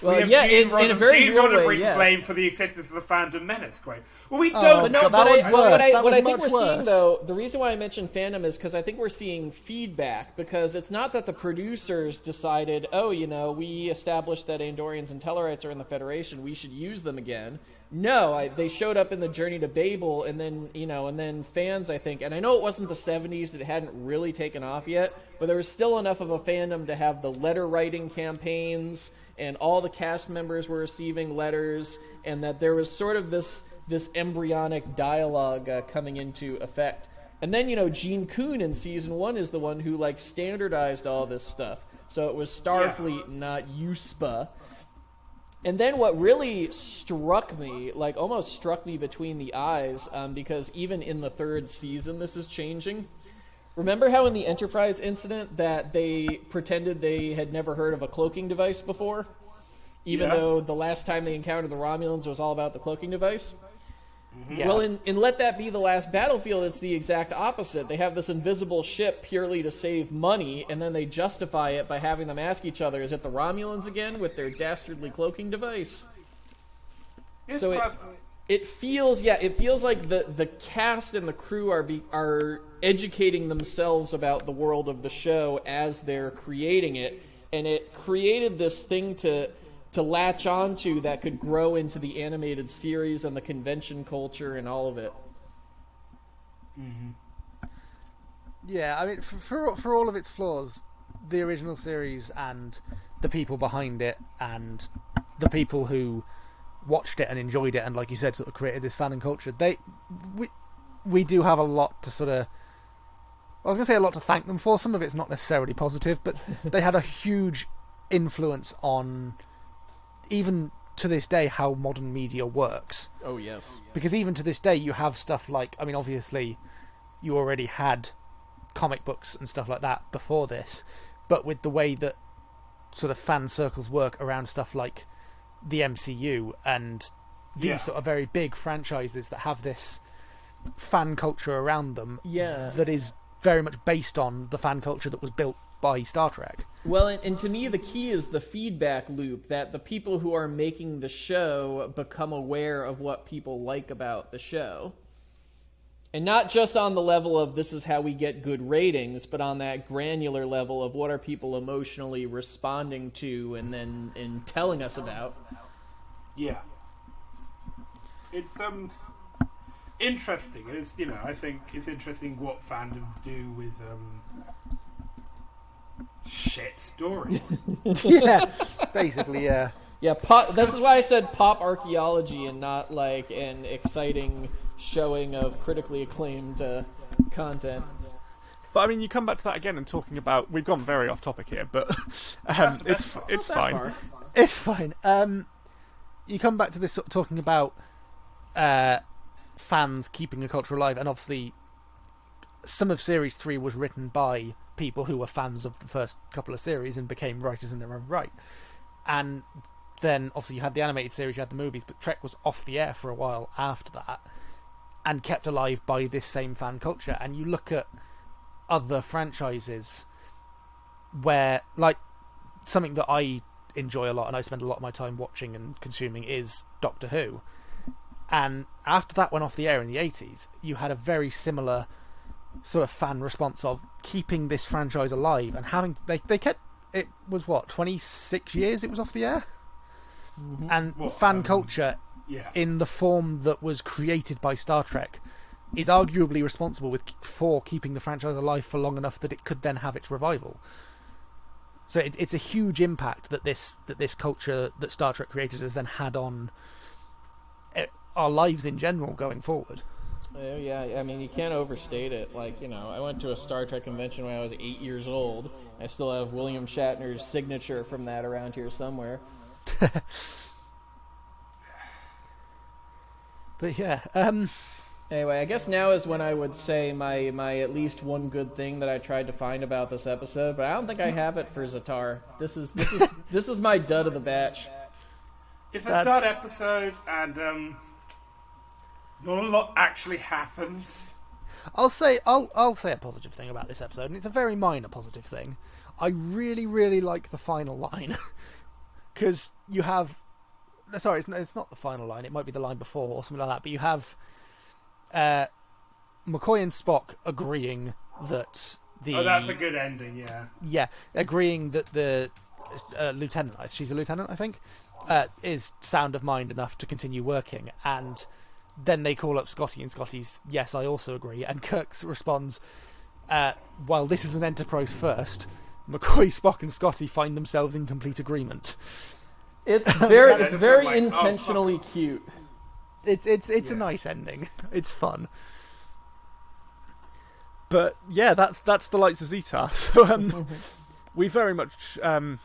Well, We have yeah, Gene in a very Gene real Roddenberry way, to yes. blame for the existence of the fandom menace. Great. Well, we Oh, don't. But no, God, but that was worse. what I That think was we're much seeing, worse. though, the reason why I mentioned fandom is because I think we're seeing feedback, because it's not that the producers decided, oh, you know, we established that Andorians and Tellarites are in the Federation, we should use them again. No, they showed up in the Journey to Babel, and then, you know, and then fans, I think, and I know it wasn't the 70s, that it hadn't really taken off yet, but there was still enough of a fandom to have the letter writing campaigns, and all the cast members were receiving letters, and that there was sort of this embryonic dialogue coming into effect. And then, you know, Gene Kuhn in season 1 is the one who, like, standardized all this stuff. So it was Starfleet, not USPA. And then what really struck me, like almost struck me between the eyes, because even in the 3rd season this is changing. Remember how in the Enterprise incident that they pretended they had never heard of a cloaking device before? Even Yeah. though the last time they encountered the Romulans was all about the cloaking device? Yeah. Well, in Let That Be the Last Battlefield, it's the exact opposite. They have this invisible ship purely to save money, and then they justify it by having them ask each other, is it the Romulans again with their dastardly cloaking device? It's So quite- it feels like the cast and the crew are educating themselves about the world of the show as they're creating it, and it created this thing to latch onto that could grow into the animated series and the convention culture and all of it. Yeah, I mean, for all of its flaws, the original series and the people behind it and the people who watched it and enjoyed it and, like you said, sort of created this fan and culture, we do have a lot to sort of... I was going to say a lot to thank them for. Some of it's not necessarily positive, but they had a huge influence on, even to this day, how modern media works. Oh, yes. Because even to this day, you have stuff like... I mean, obviously, you already had comic books and stuff like that before this, but with the way that sort of fan circles work around stuff like the MCU and these sort of very big franchises that have this fan culture around them that is very much based on the fan culture that was built by Star Trek. Well, and to me, the key is the feedback loop, that the people who are making the show become aware of what people like about the show. And not just on the level of this is how we get good ratings, but on that granular level of what are people emotionally responding to and then telling us about. Yeah. It's interesting. It's, you know, I think it's interesting what fandoms do with shit stories. Yeah, basically, yeah. Yeah, this is why I said pop archaeology and not like an exciting showing of critically acclaimed content. But I mean, you come back to that again and talking about... We've gone very off topic here, but it's fine. It's fine. You come back to this sort of talking about fans keeping a culture alive, and obviously some of Series 3 was written by people who were fans of the first couple of series and became writers in their own right. And then, obviously, you had the animated series, you had the movies, but Trek was off the air for a while after that and kept alive by this same fan culture. And you look at other franchises where, like, something that I enjoy a lot and I spend a lot of my time watching and consuming is Doctor Who. And after that went off the air in the 80s, you had a very similar sort of fan response of keeping this franchise alive and having... They kept... It was, 26 years it was off the air? Mm-hmm. And fan culture in the form that was created by Star Trek is arguably responsible for keeping the franchise alive for long enough that it could then have its revival. So it's a huge impact that this culture that Star Trek created has then had on our lives in general going forward. Yeah, I mean, you can't overstate it. Like, you know, I went to a Star Trek convention when I was 8 years old. I still have William Shatner's signature from that around here somewhere. But yeah, anyway, I guess now is when I would say my at least one good thing that I tried to find about this episode, but I don't think I have it for Zetar. This is my dud of the batch. It's a dud episode, and not a lot actually happens. I'll say a positive thing about this episode, and it's a very minor positive thing. I really, really like the final line. Because you have... Sorry, it's not the final line. It might be the line before or something like that. But you have McCoy and Spock agreeing that the... Oh, that's a good ending, yeah. Yeah, agreeing that the lieutenant, she's a lieutenant, I think, is sound of mind enough to continue working. And then they call up Scotty, and Scotty's, yes, I also agree. And Kirk responds, while this is an Enterprise first... McCoy, Spock, and Scotty find themselves in complete agreement. It's very intentionally cute. It's a nice ending. It's fun. But yeah, that's the Lights of Zetar. So we've very much gone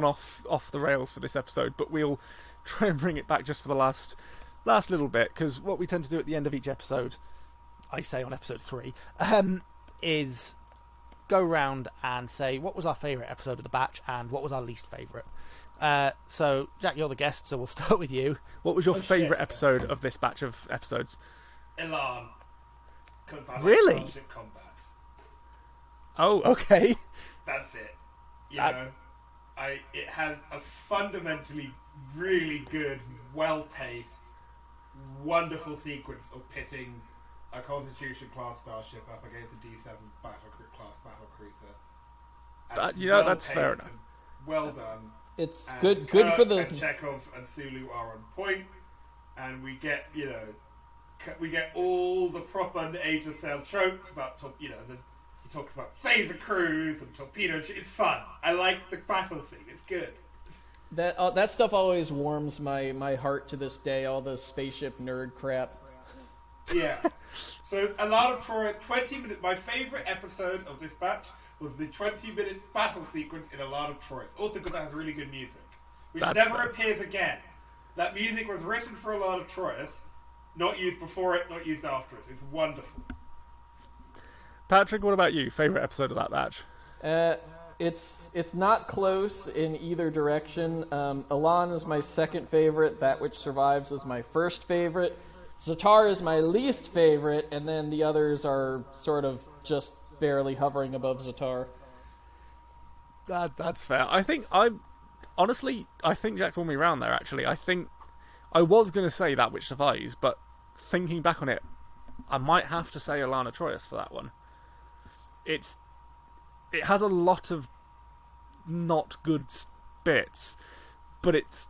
off the rails for this episode, but we'll try and bring it back just for the last little bit, because what we tend to do at the end of each episode, I say on episode 3, is go round and say what was our favourite episode of the batch and what was our least favourite. So, Jack, you're the guest, so we'll start with you. What was your favourite episode of this batch of episodes? Elaan. Because I like really? Starship combat. Oh, okay. That's it. You know, it has a fundamentally really good, well-paced, wonderful sequence of pitting a Constitution-class starship up against a D7 class battlecruiser. You know, that's fair enough. Well done. It's And good Kirk for the... And Chekhov and Sulu are on point, and we get, all the proper Age of Sail tropes about, he talks about phaser crews and torpedo. It's fun. I like the battle scene. It's good. That stuff always warms my heart to this day. All the spaceship nerd crap. Yeah. So, Elaan of Troyius, 20-minute. My favourite episode of this batch was the 20-minute battle sequence in Elaan of Troyius. Also because it has really good music, which That's never fair. appears again. That music was written for Elaan of Troyius, not used before it, not used after it. It's wonderful. Patrick, what about you? Favorite episode of that batch? It's not close in either direction. Elaan is my second favorite. That Which Survives is my first favorite. Zetar is my least favorite, and then the others are sort of just barely hovering above Zetar. That's fair. I think Jack pulled me around there. Actually, I think I was going to say That Which Survives, but thinking back on it, I might have to say Elaan of Troyius for that one. It has a lot of not good bits, but it's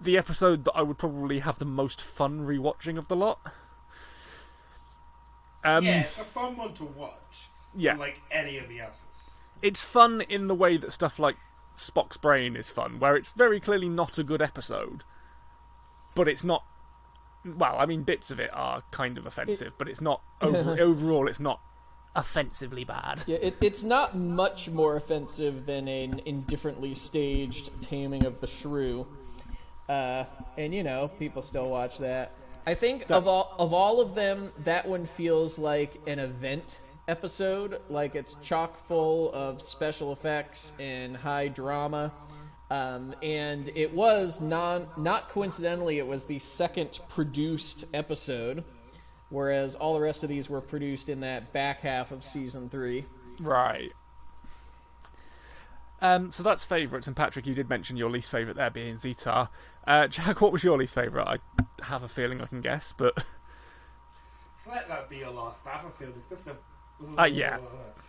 the episode that I would probably have the most fun rewatching of the lot. Yeah, it's a fun one to watch. Yeah. Like any of the others. It's fun in the way that stuff like Spock's Brain is fun, where it's very clearly not a good episode, but it's not. Well, I mean, bits of it are kind of offensive, but it's not overall. It's not offensively bad. Yeah, it's not much more offensive than an indifferently staged Taming of the Shrew, and people still watch that. I think of all of them, that one feels like an event episode, like it's chock full of special effects and high drama. And it was not coincidentally, it was the second produced episode, whereas all the rest of these were produced in that back half of season 3. Right. So that's favourites, and Patrick, you did mention your least favourite there being Zetar. Jack, what was your least favourite? I have a feeling I can guess, but... So let that be your last battlefield. It's just a... yeah.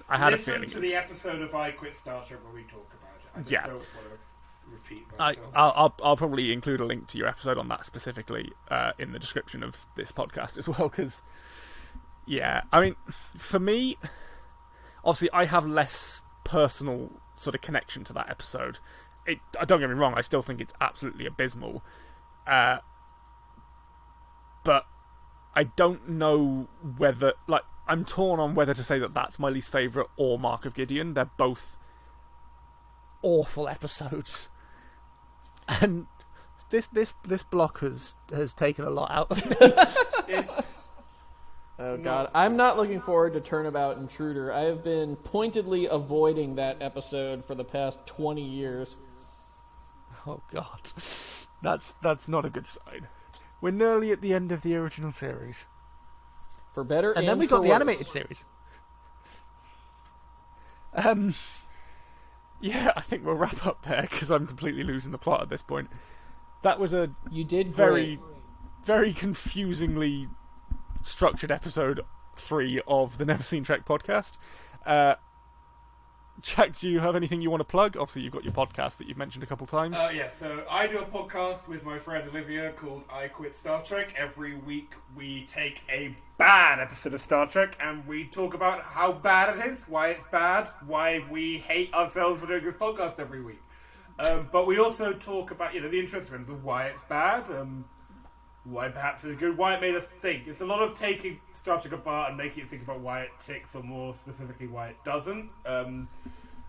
I had a feeling. Listen to the episode of I Quit Star Trek where we talk about it. I just don't want to repeat myself. I'll probably include a link to your episode on that specifically in the description of this podcast as well, because, yeah, I mean, for me, obviously I have less personal sort of connection to that episode. Don't get me wrong, I still think it's absolutely abysmal. But I don't know whether... I'm torn on whether to say that that's my least favourite or Mark of Gideon. They're both awful episodes. And this block has taken a lot out of me. Oh god, I'm not looking forward to Turnabout Intruder. I have been pointedly avoiding that episode for the past 20 years. Oh god, that's not a good sign. We're nearly at the end of the original series, for better and then we for got the worse. animated series. Yeah, I think we'll wrap up there because I'm completely losing the plot at this point. That was a You did very, great. very confusingly structured episode 3 of the Never Seen Trek podcast. Jack, do you have anything you want to plug? Obviously, you've got your podcast that you've mentioned a couple times. Yeah, so I do a podcast with my friend Olivia called I Quit Star Trek. Every week we take a bad episode of Star Trek and we talk about how bad it is, why it's bad, why we hate ourselves for doing this podcast every week. But we also talk about, the interesting ones of why it's bad, why perhaps it's good, why it made us think. It's a lot of taking Star Trek apart and making it think about why it ticks, or more specifically why it doesn't.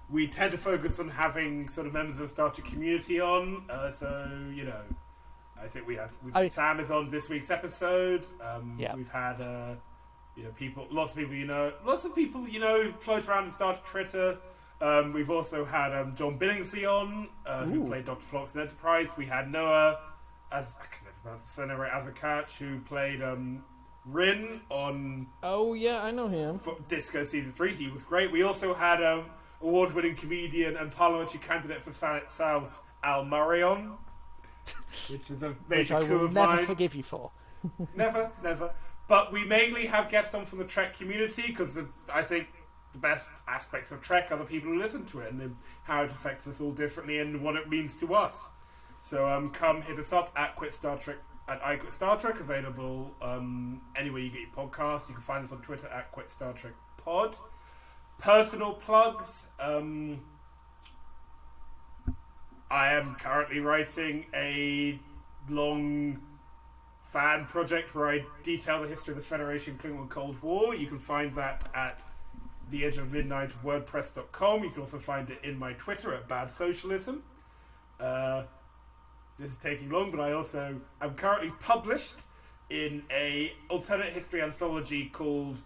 We tend to focus on having sort of members of the Star Trek community on, so I think Sam is on this week's episode. Yeah. We've had lots of people float around in Star Trek Twitter. We've also had John Billingsley on, who played Dr. Phlox in Enterprise. We had Noah as a catch, who played Rin on. Oh yeah, I know him. Disco Season 3. He was great. We also had award-winning comedian and parliamentary candidate for Senate South, Al Murray on, which is a major Which I coup will of never mine. forgive you for. Never. But we mainly have guests on from the Trek community because I think the best aspects of Trek are the people who listen to it and how it affects us all differently and what it means to us. So come hit us up at Quit Star Trek at I Quit Star Trek, available anywhere you get your podcasts. You can find us on Twitter at Quit Star Trek Pod. Personal plugs. I am currently writing a long fan project where I detail the history of the Federation, Klingon Cold War. You can find that at theedgeofmidnight.wordpress.com. You can also find it in my Twitter at Bad Socialism. This is taking long, but I also am currently published in a alternate history anthology called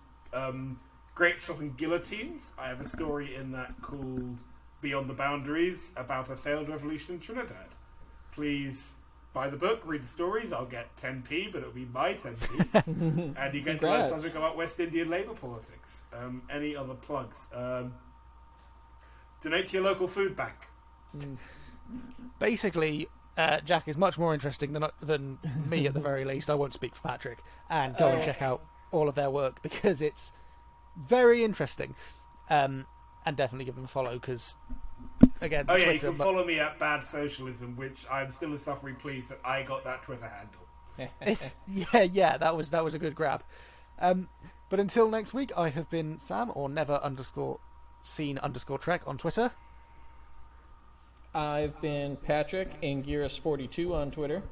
Grape Shot and Guillotines. I have a story in that called Beyond the Boundaries about a failed revolution in Trinidad. Please buy the book, read the stories. I'll get 10p, but it'll be my 10p. And you get to learn something about West Indian labour politics. Any other plugs? Donate to your local food bank. Basically, Jack is much more interesting than me at the very least. I won't speak for Patrick. And go and check out all of their work because it's very interesting. And definitely give them a follow because, again, Twitter, Twitter, you can follow me at Bad Socialism, which I'm still a suffering pleased that I got that Twitter handle. It's that was a good grab. But until next week, I have been Sam or never_seen_trek on Twitter. I've been Patrick, Anguirus42 on Twitter.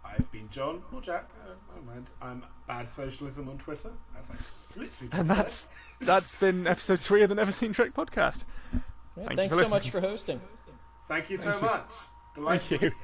I've been John, or Jack, I don't mind. I'm Bad Socialism on Twitter, as I literally just And said. that's been episode 3 of the Never Seen Trek podcast. Yeah, Thank thanks you for so much listening. for hosting. Thank you so much. Delightful. Thank you.